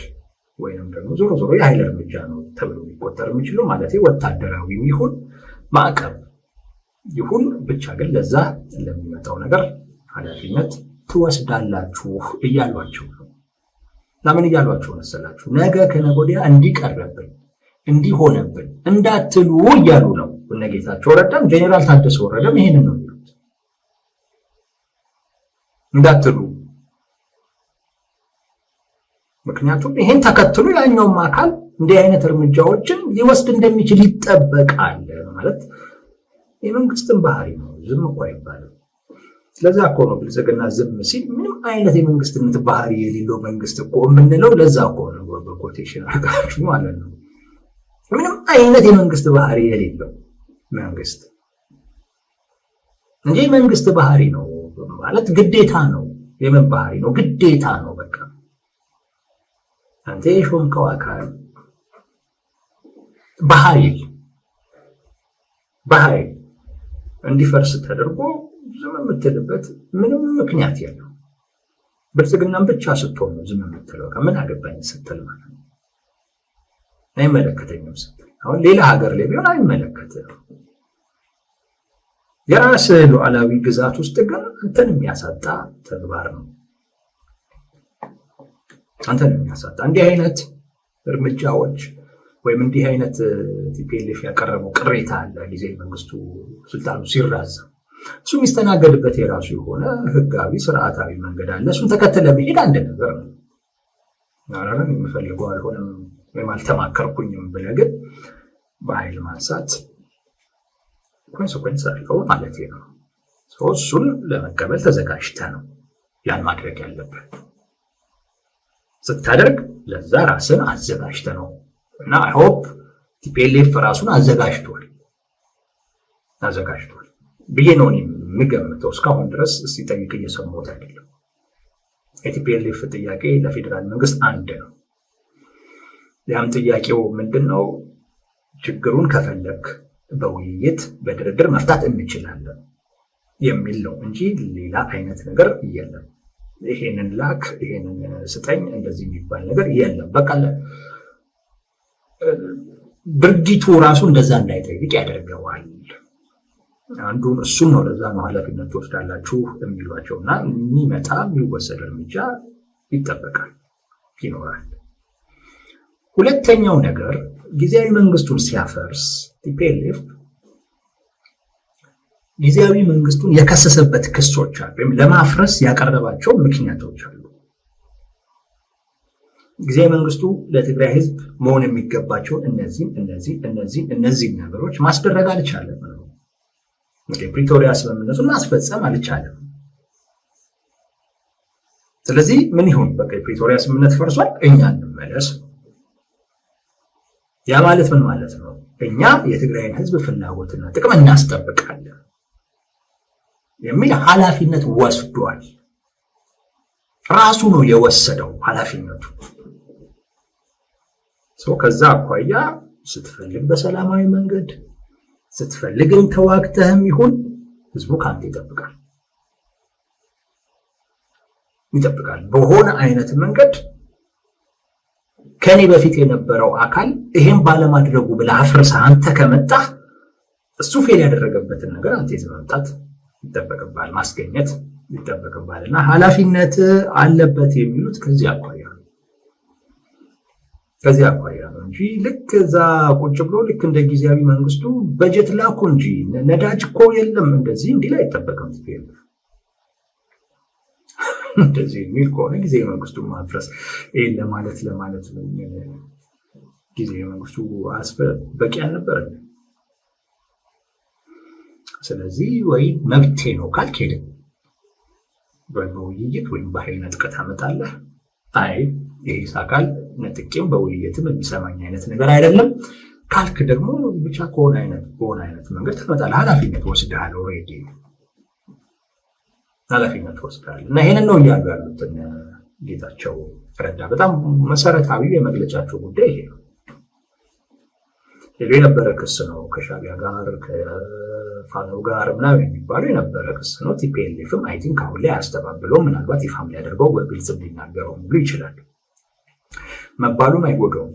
ወይንም ደግሞ ዞሮ የኃይል እርምጃ ነው ተብሎ ሊቆጠር የሚችለው ማለት ወታደራዊ ይሁን ማዕቀብ ይሁን ብቻ ግን ለዛ ለሚመጣው ነገር ኃላፊነት ትወስዳላችሁ እያሏቸው ነው። ለምን እያሏቸው መሰላችሁ? ነገ ከነገ ወዲያ እንዲቀርብን እንዲሆነብን እንዳትሉ እያሉ ነው እነ ጌታቸው ረዳም ጄኔራል ታደሰ ወረደም ይሄንን ነው የሚሉት። እንዳትሉ። ምክንያቱም ይሄን ተከትሎ ያኛውም አካል እንዲህ አይነት እርምጃዎችን ሊወስድ እንደሚችል ይጠበቃል ማለት የመንግስትን ባህሪ ነው። ዝም እኮ አይባልም። ለዛ እኮ ነው ብልጽግና ዝም ሲል ምንም አይነት የመንግስትነት ባህሪ የሌለው መንግስት እኮ የምንለው። ለዛ እኮ ነው በኮቴሽን አድርጋችሁ ማለት ነው። ምንም አይነት የመንግስት ባህሪ የሌለው መንግስት እንጂ መንግስት ባህሪ ነው ማለት ግዴታ ነው። የምን ባህሪ ነው? ግዴታ ነው። በቃ አንተ የሾምከው አካል በኃይል እንዲፈርስ ተደርጎ ዝም የምትልበት ምንም ምክንያት የለው። ብልጽግናም ብቻ ስትሆን ነው ዝም የምትለው። ከምን አገባኝ ስትል ማለት ነው። አይመለከተኝም ስትል አሁን ሌላ ሀገር ላይ ቢሆን አይመለከትም። የራስህ ሉዓላዊ ግዛት ውስጥ ግን አንተን የሚያሳጣ ተግባር ነው። አንተን የሚያሳጣ እንዲህ አይነት እርምጃዎች ወይም እንዲህ አይነት ቲፒኤልኤፍ ያቀረበው ቅሬታ አለ። ጊዜ መንግስቱ ስልጣኑ ሲራዘም እሱ የሚስተናገድበት የራሱ የሆነ ህጋዊ ስርዓታዊ መንገድ አለ። እሱን ተከትለ መሄድ አንድ ነገር ነው። አራራን የምፈልገው አልሆነም ወይም አልተማከርኩኝም ብለህ ግን በኃይል ማንሳት ኮንሰኩዌንስ አለው ማለት ነው። እሱን ለመቀበል ተዘጋጅተህ ነው ያን ማድረግ ያለብህ። ስታደርግ ለዛ ራስን አዘጋጅተህ ነው እና አይ ሆፕ ቲፒኤልኤፍ ራሱን አዘጋጅቷል ብዬ ነው የምገምተው። እስካሁን ድረስ ሲጠይቅ እየሰማሁት አይደለም። የቲፒኤልኤፍ ጥያቄ ለፌዴራል መንግስት አንድ ነው። ያም ጥያቄው ምንድን ነው? ችግሩን ከፈለግ በውይይት በድርድር መፍታት እንችላለን የሚል ነው እንጂ ሌላ አይነት ነገር የለም። ይሄንን ላክ፣ ይሄንን ስጠኝ፣ እንደዚህ የሚባል ነገር የለም። በቃ ድርጊቱ ራሱ እንደዛ እንዳይጠይቅ ያደርገዋል። አንዱን እሱን ነው። ለዛ ነው ኃላፊነት ትወስዳላችሁ የሚሏቸው እና የሚወሰድ እርምጃ ይጠበቃል፣ ይኖራል። ሁለተኛው ነገር ጊዜያዊ መንግስቱን ሲያፈርስ ቲፒኤልኤፍ ጊዜያዊ መንግስቱን የከሰሰበት ክሶች አሉ፣ ወይም ለማፍረስ ያቀረባቸው ምክንያቶች አሉ። ጊዜያዊ መንግስቱ ለትግራይ ህዝብ መሆን የሚገባቸውን እነዚህ ነገሮች ማስደረግ አልቻለም ነው። የፕሪቶሪያ ስምምነቱን ማስፈጸም አልቻለም። ስለዚህ ምን ይሁን? በቃ የፕሪቶሪያ ስምምነት ፈርሷል፣ እኛ እንመለስ። ያ ማለት ምን ማለት ነው? እኛ የትግራይን ህዝብ ፍላጎትና ጥቅም እናስጠብቃለን የሚል ኃላፊነት ወስዷል። ራሱ ነው የወሰደው ኃላፊነቱ። ከዛ አኳያ ስትፈልግ በሰላማዊ መንገድ ስትፈልግም ተዋግተህም ይሁን ህዝቡ ካንተ ይጠብቃል። በሆነ አይነት መንገድ ከኔ በፊት የነበረው አካል ይሄን ባለማድረጉ ብለህ አፍርሰህ አንተ ከመጣህ እሱ ፌል ያደረገበትን ነገር አንተ ይዘህ መምጣት ይጠበቅብሃል፣ ማስገኘት ይጠበቅብሃል እና ኃላፊነት አለበት የሚሉት ከዚህ አኳያ ነው እንጂ ልክ እዛ ቁጭ ብሎ ልክ እንደ ጊዜያዊ መንግስቱ በጀት ላኩ እንጂ ነዳጅ እኮ የለም እንደዚህ እንዲህ ላይ አይጠበቅም። እንደዚህ የሚል ከሆነ ጊዜያዊ መንግስቱ ማፍረስ ይሄን ለማለት ጊዜያዊ መንግስቱ በቂ አልነበረ። ስለዚህ ወይ መብቴ ነው ካልክ ሄደህ ወይ በውይይት ወይም በኃይል ነጥቀህ ታመጣለህ። አይ ይሄ አካል ነጥቄም በውይይትም የሚሰማኝ አይነት ነገር አይደለም ካልክ ደግሞ ብቻ በሆነ አይነት መንገድ ታመጣለህ። ኃላፊነት ወስደሃል ኦልሬዲ እና ይሄንን ነው እያሉ ያሉት ጌታቸው ረዳ። በጣም መሰረታዊ የመግለጫቸው ጉዳይ ይሄ ነው። ሌሎ የነበረ ክስ ነው ከሻዕቢያ ጋር ከፋኖ ጋር ምናምን የሚባለው የነበረ ክስ ነው። ቲፒኤልኤፍም አይ ቲንክ አሁን ላይ አያስተባብለው፣ ምናልባት ይፋም ሊያደርገው በግልጽ ሊናገረው ሙሉ ይችላል። መባሉም አይጎዳውም።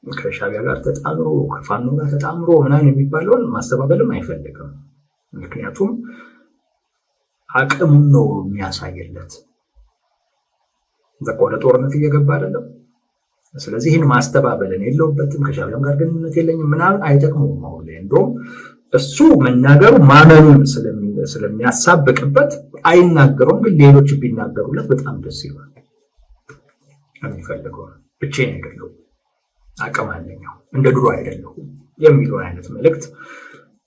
ከሻዕቢያ ጋር ተጣምሮ ከፋኖ ጋር ተጣምሮ ምናምን የሚባለውን ማስተባበልም አይፈልግም። ምክንያቱም አቅሙን ነው የሚያሳየለት። ወደ ጦርነት እየገባ አይደለም። ስለዚህ ይህን ማስተባበልን የለውበትም። ከሻዕቢያም ጋር ግንኙነት የለኝም ምናምን አይጠቅሙም። አሁን ላይ እንደውም እሱ መናገሩ ማመኑን ስለሚያሳብቅበት አይናገረውም። ግን ሌሎች ቢናገሩለት በጣም ደስ ይላል። የሚፈልገው ብቻዬን አይደለሁም አቅም አለኝ፣ እንደ ድሮ አይደለሁም የሚለውን አይነት መልእክት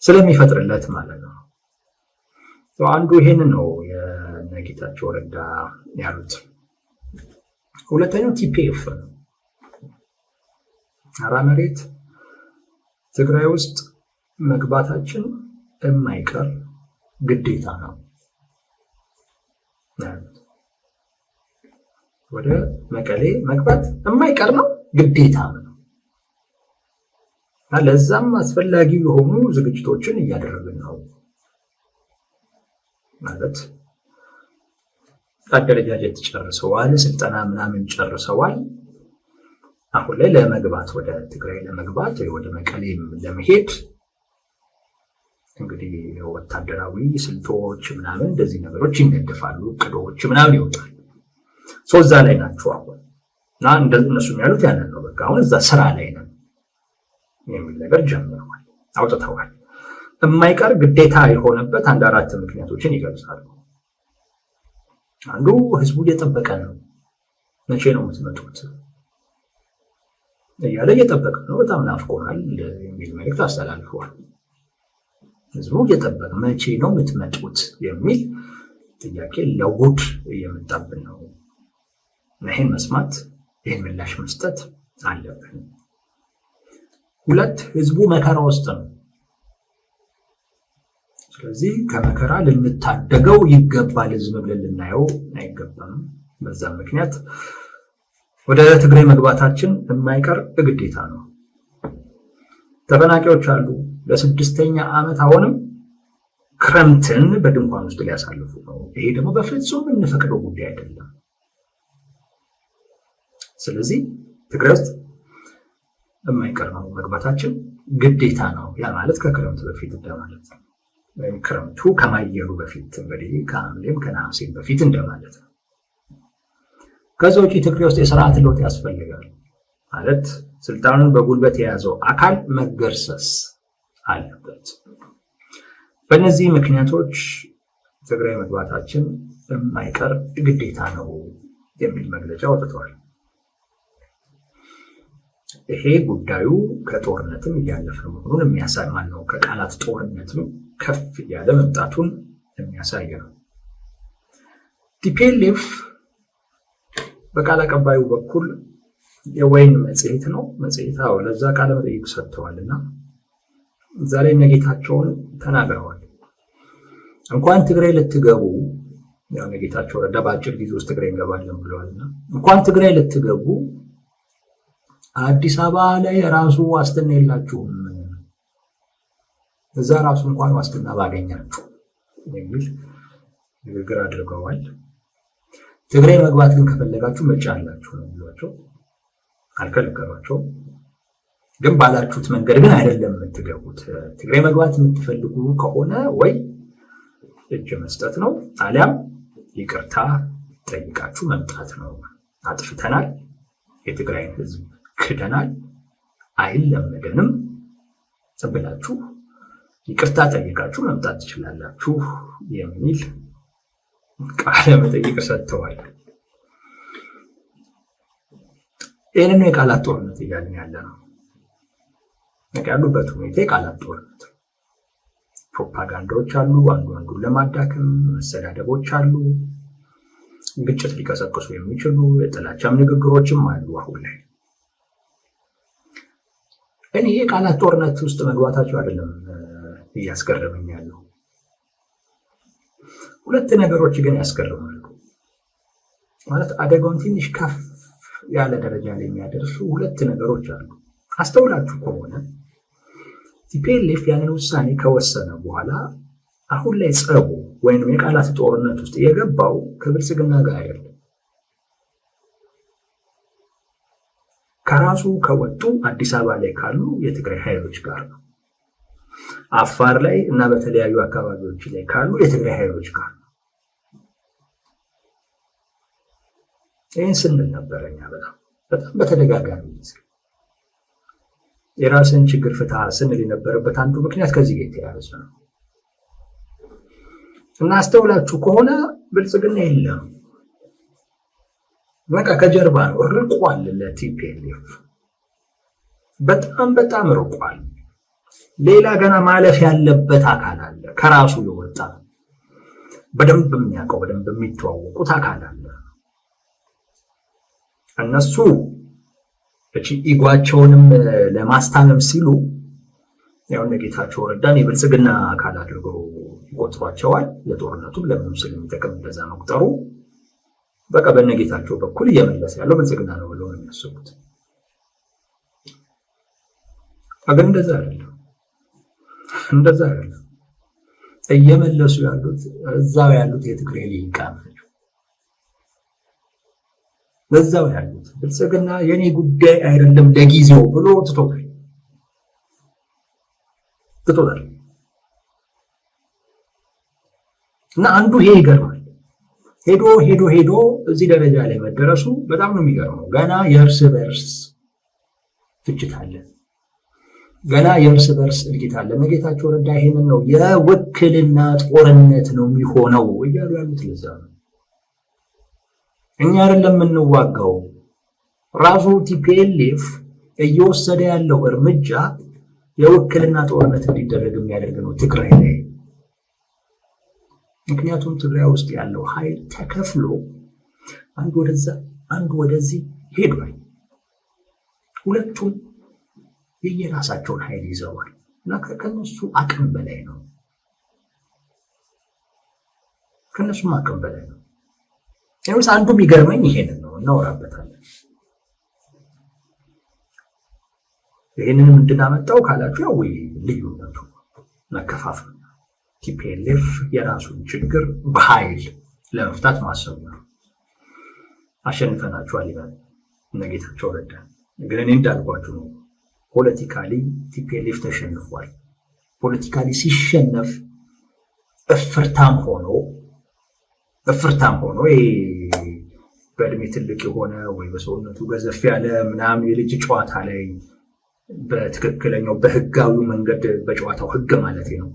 ስለሚፈጥርለት ማለት ነው። አንዱ ይሄን ነው የጌታቸው ረዳ ያሉት። ሁለተኛው ቲፒኤፍ ነው። አራ መሬት ትግራይ ውስጥ መግባታችን የማይቀር ግዴታ ነው። ወደ መቀሌ መግባት የማይቀር ነው፣ ግዴታ ነው። ለዛም አስፈላጊ የሆኑ ዝግጅቶችን እያደረግን ነው ማለት አደረጃጀት ጨርሰዋል፣ ስልጠና ምናምን ጨርሰዋል። አሁን ላይ ለመግባት ወደ ትግራይ ለመግባት ወደ መቀሌ ለመሄድ እንግዲህ ወታደራዊ ስልቶች ምናምን እንደዚህ ነገሮች ይነደፋሉ፣ እቅዶች ምናምን ይወጣሉ። እዛ ላይ ናቸው አሁን እና እነሱም ያሉት ያንን ነው። በቃ አሁን እዛ ስራ ላይ ነው የሚል ነገር ጀምረዋል፣ አውጥተዋል። የማይቀር ግዴታ የሆነበት አንድ 4 ምክንያቶችን ይገልጻሉ። አንዱ ህዝቡ እየጠበቀ ነው፣ መቼ ነው የምትመጡት እያለ እየጠበቀ ነው፣ በጣም ናፍቆናል የሚል መልዕክት አስተላልፈዋል። ህዝቡ እየጠበቀ መቼ ነው የምትመጡት የሚል ጥያቄ ለውድ እየመጣብን ነው። ይህን መስማት፣ ይህን ምላሽ መስጠት አለብን። 2 ህዝቡ መከራ ውስጥ ነው። ስለዚህ ከመከራ ልንታደገው ይገባል፣ ዝም ብለን ልናየው አይገባም። በዛም ምክንያት ወደ ትግራይ መግባታችን የማይቀር ግዴታ ነው። ተፈናቃዮች አሉ። ለ6ኛ ዓመት አሁንም ክረምትን በድንኳን ውስጥ ሊያሳልፉ ነው። ይሄ ደግሞ በፍጹም የምንፈቅደው ጉዳይ አይደለም። ስለዚህ ትግራይ ውስጥ የማይቀር ነው መግባታችን፣ ግዴታ ነው። ያ ማለት ከክረምት በፊት እንደማለት ነው። ወይም ክረምቱ ከማየሉ በፊት እንግዲህ ከሐምሌም ከነሐሴም በፊት እንደማለት ነው። ከዛ ውጪ ትግራይ ውስጥ የስርዓት ለውጥ ያስፈልጋል ማለት ስልጣኑን በጉልበት የያዘው አካል መገርሰስ አለበት። በእነዚህ ምክንያቶች ትግራይ መግባታችን የማይቀር ግዴታ ነው የሚል መግለጫ ወጥቷል። ይሄ ጉዳዩ ከጦርነትም እያለፈ መሆኑን የሚያሳይ ነው። ከቃላት ጦርነትም ከፍ እያለ መምጣቱን የሚያሳይ ነው። ቲፒኤልኤፍ በቃል አቀባዩ በኩል የወይን መጽሔት ነው መጽሔት ለዛ ቃለ መጠይቅ ሰጥተዋልና ዛሬ ነጌታቸውን ተናግረዋል። እንኳን ትግራይ ልትገቡ ያው ነጌታቸው ረዳ በአጭር ጊዜ ውስጥ ትግራይ እንገባለን ብለዋልና እንኳን ትግራይ ልትገቡ አዲስ አበባ ላይ ራሱ ዋስትና የላችሁም፣ እዛ ራሱ እንኳን ዋስትና ባገኛችሁ የሚል ንግግር አድርገዋል። ትግራይ መግባት ግን ከፈለጋችሁ ምርጫ አላችሁ ነው ብሏቸው አልከለከሏቸው። ግን ባላችሁት መንገድ ግን አይደለም የምትገቡት። ትግራይ መግባት የምትፈልጉ ከሆነ ወይ እጅ መስጠት ነው፣ አሊያም ይቅርታ ጠይቃችሁ መምጣት ነው። አጥፍተናል፣ የትግራይን ህዝብ ክደናል፣ አይለመደንም ብላችሁ ይቅርታ ጠይቃችሁ መምጣት ትችላላችሁ የሚል ቃለ መጠይቅ ሰጥተዋል። ይህንን የቃላት ጦርነት እያልን ያለ ነው። ያሉበት ሁኔታ የቃላት ጦርነት፣ ፕሮፓጋንዳዎች አሉ፣ አንዱን ለማዳከም መሰዳደቦች አሉ፣ ግጭት ሊቀሰቅሱ የሚችሉ የጥላቻም ንግግሮችም አሉ። አሁን ላይ እኔ የቃላት ጦርነት ውስጥ መግባታቸው አይደለም እያስገረመኝ ያለው። 2 ነገሮች ግን ያስገርማሉ። ማለት አደጋውን ትንሽ ከፍ ያለ ደረጃ ላይ የሚያደርሱ 2 ነገሮች አሉ። አስተውላችሁ ከሆነ ቲፒኤልኤፍ ያንን ውሳኔ ከወሰነ በኋላ አሁን ላይ ጸቡ ወይም የቃላት ጦርነት ውስጥ የገባው ከብልጽግና ጋር አይደለም፣ ከራሱ ከወጡ አዲስ አበባ ላይ ካሉ የትግራይ ኃይሎች ጋር ነው። አፋር ላይ እና በተለያዩ አካባቢዎች ላይ ካሉ የትግራይ ኃይሎች ጋር ነው። ይህን ስንል ነበረኛ በጣም በተደጋጋሚ ጊዜ የራስን ችግር ፍታ ስንል የነበረበት አንዱ ምክንያት ከዚህ ጋር የተያያዘ ነው። እና አስተውላችሁ ከሆነ ብልጽግና የለም፣ በቃ ከጀርባ ነው፣ ርቋል ለቲፒኤልኤፍ። በጣም በጣም ርቋል። ሌላ ገና ማለፍ ያለበት አካል አለ። ከራሱ የወጣ በደንብ የሚያውቀው በደንብ የሚተዋወቁት አካል አለ። እነሱ እቺ ኢጓቸውንም ለማስታመም ሲሉ ያው ጌታቸው ረዳን የብልጽግና አካል አድርገው ይቆጥሯቸዋል። ለጦርነቱም ለምንም ስለሚጠቅም እንደዛ መቁጠሩ በቃ በነጌታቸው በኩል እየመለሰ ያለው ብልጽግና ነው ብለው የሚያስቡት። ግን እንደዛ አይደለም። እየመለሱ ያሉት እዛው ያሉት የትግራይ ልሂቃን ናቸው። እዛው ያሉት ብልጽግና የኔ ጉዳይ አይደለም ለጊዜው ብሎ ትቶታል። እና አንዱ ይሄ ይገርማል። ሄዶ እዚህ ደረጃ ላይ መደረሱ በጣም ነው የሚገርመው። ገና የእርስ በርስ ፍጭት አለ። ገና የእርስ በርስ እልቂት አለ። ጌታቸው ረዳ ይሄንን ነው የውክልና ጦርነት ነው የሚሆነው እያሉ ያሉት። ለዛ ነው እኛ አይደለም የምንዋጋው። ራሱ ቲፒኤልኤፍ እየወሰደ ያለው እርምጃ የውክልና ጦርነት እንዲደረግ የሚያደርግ ነው ትግራይ ላይ። ምክንያቱም ትግራይ ውስጥ ያለው ኃይል ተከፍሎ አንድ ወደዛ አንድ ወደዚህ ሄዷል። ሁለቱም የየራሳቸውን ኃይል ይዘዋል እና ከነሱ አቅም በላይ ነው። ከነሱም አቅም በላይ ነው። ይኸውስ አንዱ የሚገርመኝ ይሄንን ነው፣ እናወራበታለን። ይሄንንም እንድናመጣው ካላችሁ ያው ልዩነቱ መከፋፈል፣ ቲፒኤልኤፍ የራሱን ችግር በኃይል ለመፍታት ማሰቡ ነው። አሸንፈናችኋል ይላል እነ ጌታቸው ረዳ። ግን እኔ እንዳልኳችሁ ነው፣ ፖለቲካሊ ቲፒኤልኤፍ ተሸንፏል። ፖለቲካሊ ሲሸነፍ እፍርታም ሆኖ በእድሜ ትልቅ የሆነ ወይ በሰውነቱ ገዘፍ ያለ ምናምን የልጅ ጨዋታ ላይ በትክክለኛው በህጋዊው መንገድ በጨዋታው ህግ ማለት ነው፣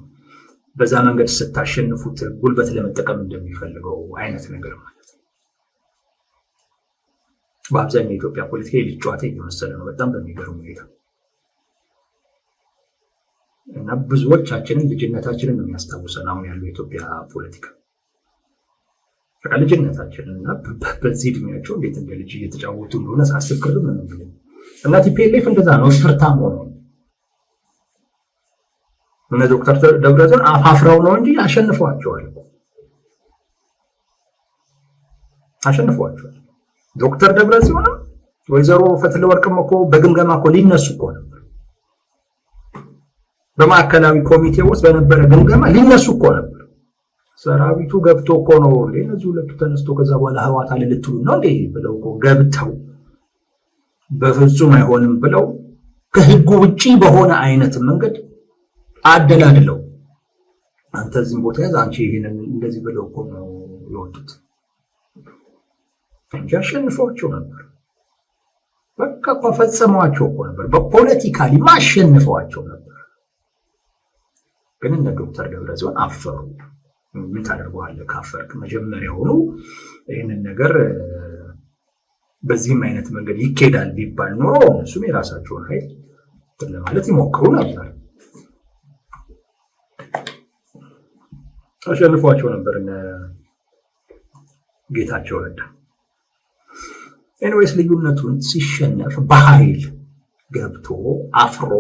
በዛ መንገድ ስታሸንፉት ጉልበት ለመጠቀም እንደሚፈልገው አይነት ነገር ማለት ነው። በአብዛኛው የኢትዮጵያ ፖለቲካ የልጅ ጨዋታ እየመሰለ ነው በጣም በሚገርም ሁኔታ። እና ብዙዎቻችንን ልጅነታችንን ነው የሚያስታውሰን አሁን ያለው የኢትዮጵያ ፖለቲካ። በቃ ልጅነታችንን እና በዚህ እድሜያቸው እንዴት እንደ ልጅ እየተጫወቱ እንደሆነ ሳስብ ቅርብ ነው የሚለኝ። እና ቲፒኤልኤፍ እንደዛ ነው ፍርታም ሆኖ እነ ዶክተር ደብረጽዮን አፋፍረው ነው እንጂ አሸንፈዋቸዋል። ዶክተር ደብረጽዮን ወይዘሮ ፈትለወርቅም እኮ በግምገማ እኮ ሊነሱ እኮ ነበር። በማዕከላዊ ኮሚቴ ውስጥ በነበረ ግምገማ ሊነሱ እኮ ነበር። ሰራዊቱ ገብቶ እኮ ነው እነዚህ ሁለቱ ተነስቶ ከዛ በኋላ ህዋት አለ ልትሉ ነው እንዴ ብለው እኮ ገብተው በፍጹም አይሆንም ብለው ከህጉ ውጪ በሆነ አይነት መንገድ አደላድለው አንተ እዚህም ቦታ ያዝ አንቺ ይሄንን እንደዚህ ብለው እኮ ነው የወጡት እንጂ አሸንፈዋቸው ነበር። በቃ እኮ ፈጽመዋቸው እኮ ነበር። በፖለቲካሊ ማሸንፈዋቸው ነበር። ግን እነ ዶክተር ደብረጽዮን አፈሩ። ምን ታደርገዋለህ ካፈርክ? መጀመሪያውኑ ይህንን ነገር በዚህም አይነት መንገድ ይኬዳል ቢባል ኖሮ እነሱም የራሳቸውን ኃይል ለማለት ይሞክሩ ነበር። አሸንፏቸው ነበር እነ ጌታቸው ረዳ። ኤኒዌይስ ልዩነቱን ሲሸነፍ በኃይል ገብቶ አፍሮ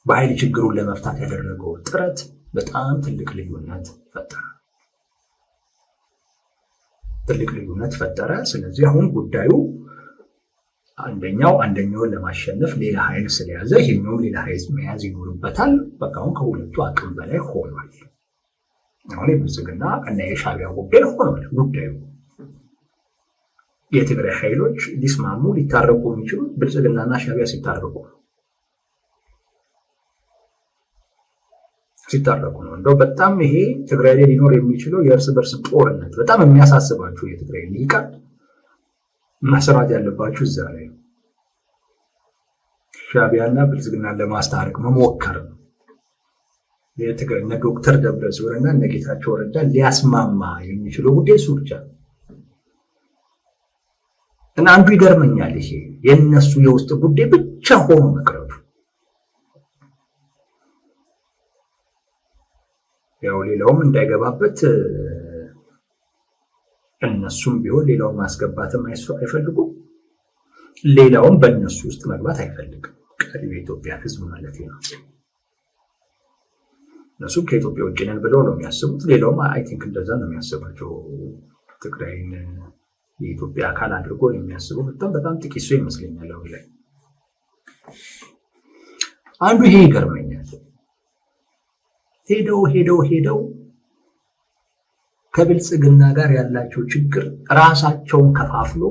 በኃይል ችግሩን ለመፍታት ያደረገው ጥረት በጣም ትልቅ ልዩነት ፈጠረ። ስለዚህ አሁን ጉዳዩ አንደኛውን ለማሸነፍ ሌላ ኃይል ስለያዘ ይሄኛውም ሌላ ኃይል መያዝ ይኖርበታል። በቃ አሁን ከሁለቱ አቅም በላይ ሆኗል። አሁን የብልጽግና እና የሻዕቢያ ጉዳይ ሆኗል። ጉዳዩ የትግራይ ኃይሎች ሊስማሙ ሊታረቁ የሚችሉት ብልጽግናና ሻዕቢያ ሲታረቁ ነው። እንደው በጣም ይሄ ትግራይ ላይ ሊኖር የሚችለው የእርስ በርስ ጦርነት በጣም የሚያሳስባችሁ የትግራይ ሊቃን መስራት ያለባችሁ እዛ ላይ ነው። ሻዕቢያና ብልጽግናን ለማስታረቅ መሞከር ነው። የትግራይ እነ ዶክተር ደብረጽዮንና እነ ጌታቸው ረዳ ሊያስማማ የሚችለው ጉዳይ እሱ ብቻ ነው። እና አንዱ ይገርመኛል ይሄ የነሱ የውስጥ ጉዳይ ብቻ ሆኖ መቅረቱ። ያው ሌላውም እንዳይገባበት እነሱም ቢሆን ሌላውን ማስገባትም አይፈልጉም፣ ሌላውም በእነሱ ውስጥ መግባት አይፈልግም። ቀሪው የኢትዮጵያ ሕዝብ ማለት ነው። እነሱም ከኢትዮጵያ ውጭ ነን ብለው ነው የሚያስቡት። ሌላውም አይ ቲንክ እንደዛ ነው የሚያስባቸው። ትግራይን የኢትዮጵያ አካል አድርጎ የሚያስበው በጣም ጥቂት ሰው ይመስለኛል። አሁን ላይ አንዱ ይሄ ይገርመኛል። ሄደው ከብልጽግና ጋር ያላቸው ችግር ራሳቸውን ከፋፍሎ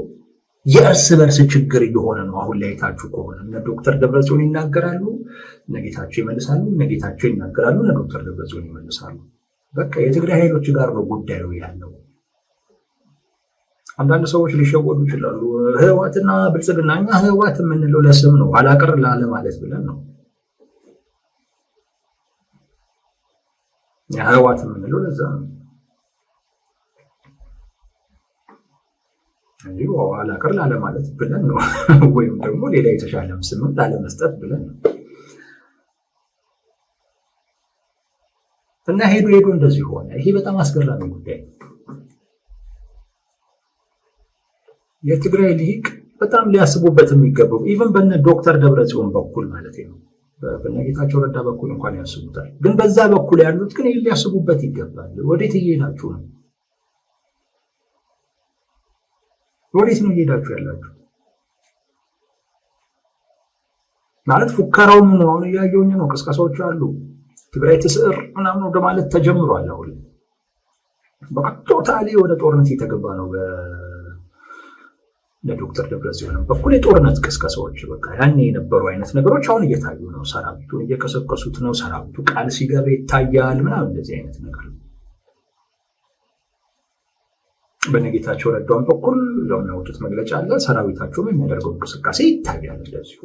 የእርስ በርስ ችግር እየሆነ ነው። አሁን ላይ ታችሁ ከሆነ እነ ዶክተር ደብረጽዮን ይናገራሉ፣ እነ ጌታቸው ይመልሳሉ፣ እነ ጌታቸው ይናገራሉ፣ እነ ዶክተር ደብረጽዮን ይመልሳሉ። በቃ የትግራይ ኃይሎች ጋር ነው ጉዳዩ ያለው። አንዳንድ ሰዎች ሊሸወዱ ይችላሉ። ህወሓትና ብልጽግና፣ እኛ ህወሓት የምንለው ለስም ነው፣ ኋላ ቀር ላለ ማለት ብለን ነው። ህወሓት የምንለው ለዛ ነው እንጂ ኋላ ቀር ላለ ማለት ብለን ነው፣ ወይም ደግሞ ሌላ የተሻለ ስም ላለመስጠት ብለን ነው። እና ሄዶ እንደዚህ ሆነ። ይሄ በጣም አስገራሚ ጉዳይ ነው። የትግራይ ልሂቅ በጣም ሊያስቡበት የሚገባው ኢቨን በነ ዶክተር ደብረጽዮን በኩል ማለት ነው፣ በነ ጌታቸው ረዳ በኩል እንኳን ያስቡታል። ግን በዛ በኩል ያሉት ግን ሊያስቡበት ይገባል። ወዴት እየሄዳችሁ ነው? ወዴት ነው እየሄዳችሁ ያላችሁ? ማለት ፉከራው ምን ነው? አሁን እያየሁኝ ነው። ቅስቀሳዎች አሉ። ትግራይ ትስዕር ምናምን ወደ ማለት ተጀምሯል። አሁን በቃ ቶታሊ ወደ ጦርነት እየተገባ ነው። ለዶክተር ደብረጽዮን በኩል የጦርነት ቅስቀሳዎች በቃ ያኔ የነበሩ አይነት ነገሮች አሁን እየታዩ ነው። ሰራዊቱን እየቀሰቀሱት ነው። ሰራዊቱ ቃል ሲገባ ይታያል ምናምን እንደዚህ አይነት ነገር። በነጌታቸው ረዳውን በኩል የሚያወጡት መግለጫ አለ። ሰራዊታቸውም የሚያደርገው እንቅስቃሴ ይታያል እንደዚሁ።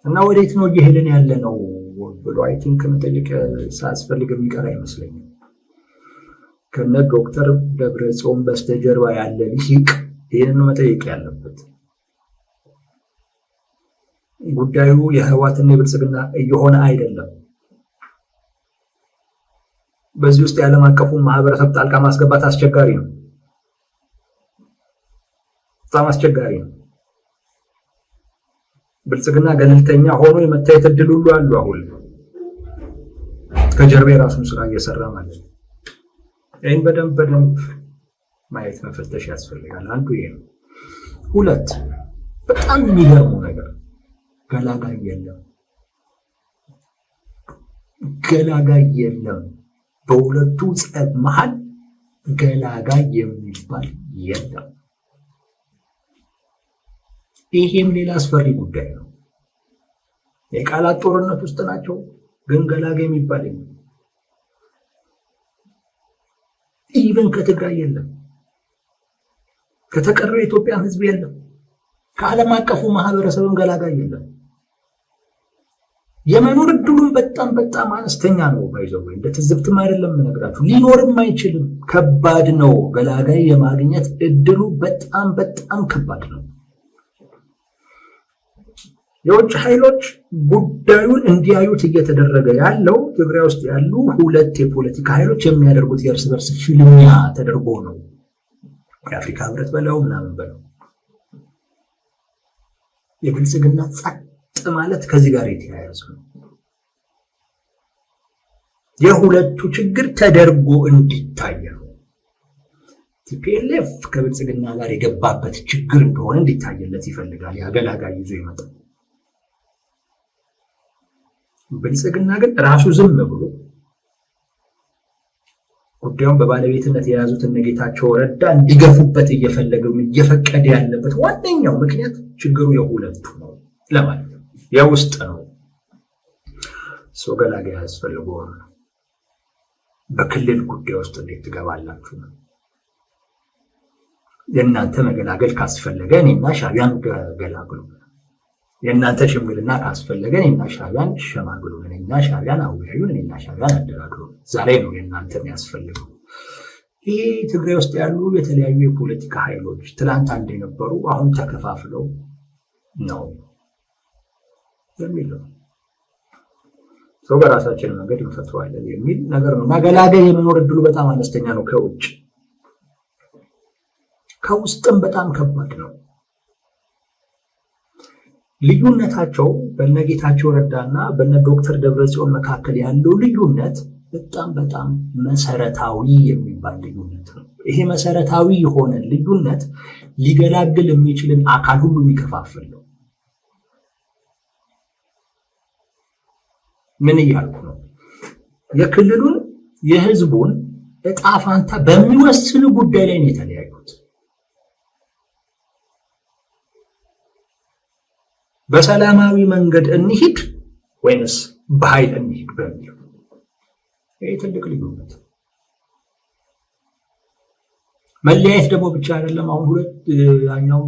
እና ወዴት ነው እየሄድን ያለ ነው ብሎ አይ ቲንክ መጠየቅ ሳያስፈልግ የሚቀር አይመስለኝም። ከነ ዶክተር ደብረጽዮን በስተጀርባ ያለ ልሂቅ ይህንን መጠየቅ ያለበት። ጉዳዩ የህወሓትና የብልጽግና እየሆነ አይደለም። በዚህ ውስጥ የዓለም አቀፉን ማህበረሰብ ጣልቃ ማስገባት አስቸጋሪ ነው፣ በጣም አስቸጋሪ ነው። ብልጽግና ገለልተኛ ሆኖ የመታየት እድል ሁሉ አሉ። አሁን ከጀርባ የራሱን ስራ እየሰራ ማለት ነው። ይህን በደንብ ማየት መፈተሽ ያስፈልጋል። አንዱ ይሄ ነው። ሁለት በጣም የሚገርመው ነገር ገላጋይ የለም። በሁለቱ ጸብ መሃል ገላጋይ የሚባል የለም። ይሄም ሌላ አስፈሪ ጉዳይ ነው። የቃላት ጦርነት ውስጥ ናቸው፣ ግን ገላጋይ የሚባል የለም። ኢቨን ከትግራይ የለም፣ ከተቀረው የኢትዮጵያ ሕዝብ የለም፣ ከዓለም አቀፉ ማህበረሰብም ገላጋይ የለም። የመኖር እድሉም በጣም አነስተኛ ነው። ባይዘው እንደ ትዝብትም አይደለም የምነግራችሁ፣ ሊኖርም አይችልም። ከባድ ነው። ገላጋይ የማግኘት እድሉ በጣም ከባድ ነው። የውጭ ኃይሎች ጉዳዩን እንዲያዩት እየተደረገ ያለው ትግራይ ውስጥ ያሉ ሁለት የፖለቲካ ኃይሎች የሚያደርጉት የእርስ በርስ ፍልሚያ ተደርጎ ነው። የአፍሪካ ህብረት በለው ምናምን በለው የብልጽግና ጸጥ ማለት ከዚህ ጋር የተያያዘ ነው። የሁለቱ ችግር ተደርጎ እንዲታይ ነው። ቲፒኤልኤፍ ከብልጽግና ጋር የገባበት ችግር እንደሆነ እንዲታይለት ይፈልጋል። ያገላጋይ ይዞ ይመጣል። ብልጽግና ግን ራሱ ዝም ብሎ ጉዳዩን በባለቤትነት የያዙት እነ ጌታቸው ረዳ እንዲገፉበት እየፈቀደ ያለበት ዋነኛው ምክንያት ችግሩ የሁለቱ ነው ለማለት ነው። የውስጥ ነው። ሰው ገላጋይ ያስፈልገዋል። በክልል ጉዳይ ውስጥ እንዴት ትገባላችሁ? የእናንተ መገላገል ካስፈለገ እኔና ሻዕቢያን ገላግሉ፣ የእናንተ ሽምግልና ካስፈለገ እኔና ሻዕቢያን ሸማግሉ፣ እኔና ሻዕቢያን አወያዩን፣ እኔና ሻዕቢያን አደራድሩ። ዛሬ ነው የእናንተ የሚያስፈልገው። ይሄ ትግራይ ውስጥ ያሉ የተለያዩ የፖለቲካ ኃይሎች ትላንት አንድ የነበሩ አሁን ተከፋፍለው ነው የሚለው ሰው በራሳችን መንገድ እንፈተዋለን የሚል ነገር ነው። ማገላገል የመኖር እድሉ በጣም አነስተኛ ነው። ከውጭ ከውስጥም በጣም ከባድ ነው። ልዩነታቸው በነ ጌታቸው ረዳና በነ ዶክተር ደብረጽዮን መካከል ያለው ልዩነት በጣም መሰረታዊ የሚባል ልዩነት ነው። ይሄ መሰረታዊ የሆነ ልዩነት ሊገላግል የሚችልን አካል ሁሉ የሚከፋፍል ነው። ምን እያልኩ ነው? የክልሉን የህዝቡን እጣ ፋንታ በሚወስኑ ጉዳይ ላይ ነው የተለያዩት። በሰላማዊ መንገድ እንሂድ ወይንስ በኃይል እንሂድ በሚለው ይሄ ትልቅ ልዩነት። መለያየት ደግሞ ብቻ አይደለም። አሁን ሁለት ያኛው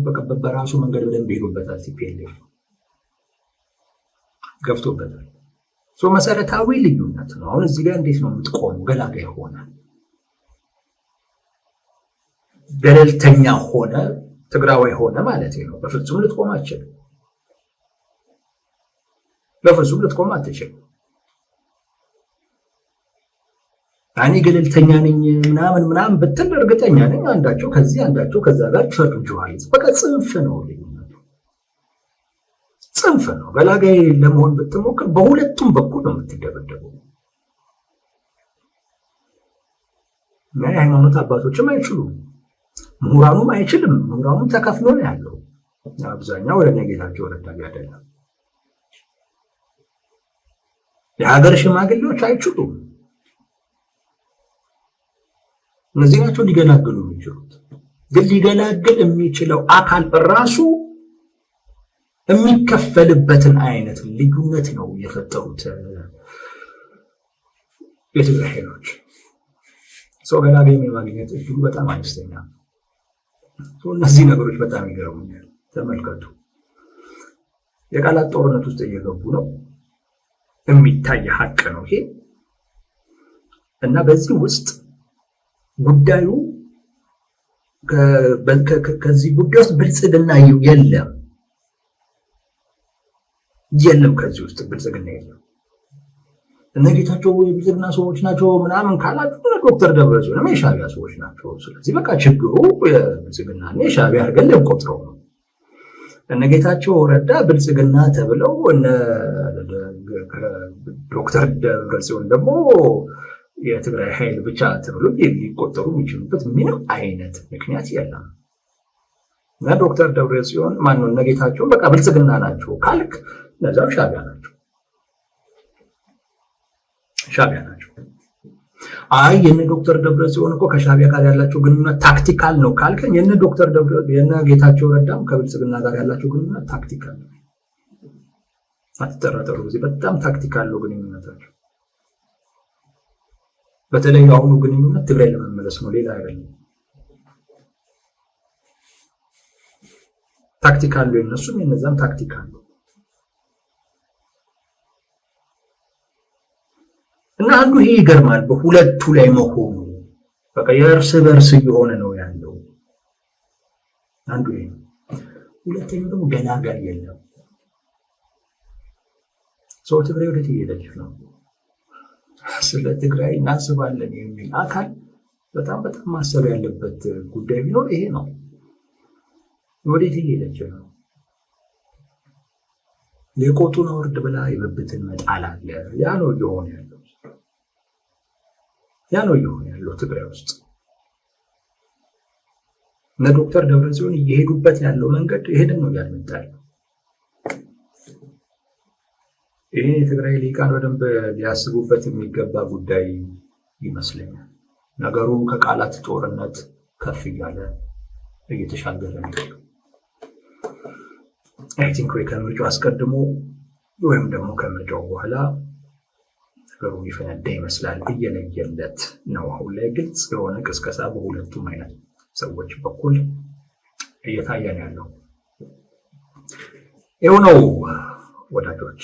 በራሱ መንገድ በደንብ ሄዶበታል። ቲፒኤልኤፍ ገብቶበታል። መሰረታዊ ልዩነት ነው። አሁን እዚህ ጋር እንዴት ነው የምትቆሙ? ገላጋይ ሆነ ገለልተኛ ሆነ ትግራዋይ ሆነ ማለት ነው። በፍጹም ልትቆም አትችልም። በፍጹም ልትቆም አትችልም። እኔ ገለልተኛ ነኝ ምናምን ብትል እርግጠኛ ነኝ አንዳቸው ከዚህ አንዳቸው ከዛ ጋር ይፈርጁሃል። በቃ ጽንፍ ነው ልዩነቱ፣ ጽንፍ ነው። ገላጋይ ለመሆን ብትሞክር በሁለቱም በኩል ነው የምትደበደበው። እና የሃይማኖት አባቶችም አይችሉም፣ ምሁራኑም አይችልም። ምሁራኑም ተከፍሎ ነው ያለው። አብዛኛው ወደ ጌታቸው ረዳ ያደላ። የሀገር ሽማግሌዎች አይችሉም። እነዚህ ናቸው ሊገላግሉ የሚችሉት። ግን ሊገላግል የሚችለው አካል ራሱ የሚከፈልበትን አይነት ልዩነት ነው የፈጠሩት የትግራይ ኃይሎች። ሰው ገላጋይ የማግኘት እድሉ በጣም አነስተኛ ነው። እነዚህ ነገሮች በጣም ይገርሙኛል። ተመልከቱ፣ የቃላት ጦርነት ውስጥ እየገቡ ነው። የሚታይ ሀቅ ነው ይሄ። እና በዚህ ውስጥ ጉዳዩ ከዚህ ጉዳይ ውስጥ ብልጽግና የለም። ከዚህ ውስጥ ብልጽግና የለም። እነ ጌታቸው የብልጽግና ሰዎች ናቸው ምናምን ካላችሁ ዶክተር ደብረጽዮን የሻዕቢያ ሰዎች ናቸው። ስለዚህ በቃ ችግሩ የብልጽግና እና የሻዕቢያ አድርገን ልንቆጥረው ነው። እነ ጌታቸው ረዳ ብልጽግና ተብለው እነ ዶክተር ደብረጽዮን ደግሞ የትግራይ ኃይል ብቻ ተብሎ ሊቆጠሩ የሚችሉበት ምንም አይነት ምክንያት የለም። እና ዶክተር ደብረጽዮን ማነው እነ ጌታቸው በቃ ብልጽግና ናቸው ካልክ እነዛው ሻዕቢያ ናቸው። አይ የነ ዶክተር ደብረጽዮን እኮ ከሻዕቢያ ጋር ያላቸው ግንኙነት ታክቲካል ነው ካልከኝ የነ ጌታቸው ረዳም ከብልጽግና ጋር ያላቸው ግንኙነት ታክቲካል ነው። አትጠራጠሩ፣ በጣም ታክቲካል ነው ግንኙነታቸው። በተለይ አሁኑ ግንኙነት ትግራይ ለመመለስ ነው፣ ሌላ አይደለም። ታክቲካል ነው የነሱም የነዛም ታክቲካል ነው። እና አንዱ ይሄ ይገርማል፣ በሁለቱ ላይ መሆኑ በቃ የእርስ በርስ እየሆነ ነው ያለው። አንዱ ይሄ። ሁለተኛው ደግሞ ገላጋይ የለም። ሰው ትግራይ ወዴት እየሄደች ነው? ስለ ትግራይ እናስባለን የሚል አካል በጣም ማሰብ ያለበት ጉዳይ ቢኖር ይሄ ነው። ወዴት እየሄደች ነው? የቆጡን ወርድ ብላ የብብትን መጣል አለ። ያ ነው እየሆነ ያለው ትግራይ ውስጥ። እነ ዶክተር ደብረጽዮን እየሄዱበት ያለው መንገድ ይሄንን ነው ያልመጣል። ይሄ የትግራይ ሊቃን በደንብ ሊያስቡበት የሚገባ ጉዳይ ይመስለኛል። ነገሩ ከቃላት ጦርነት ከፍ እያለ እየተሻገረ ነው። አይ ቲንክ ከምርጫው አስቀድሞ ወይም ደግሞ ከምርጫው በኋላ ነገሩ ይፈነዳ ይመስላል። እየለየለት ነው። አሁን ላይ ግልጽ የሆነ ቅስቀሳ በሁለቱም አይነት ሰዎች በኩል እየታየ ነው ያለው። ይኸው ነው ወዳጆች።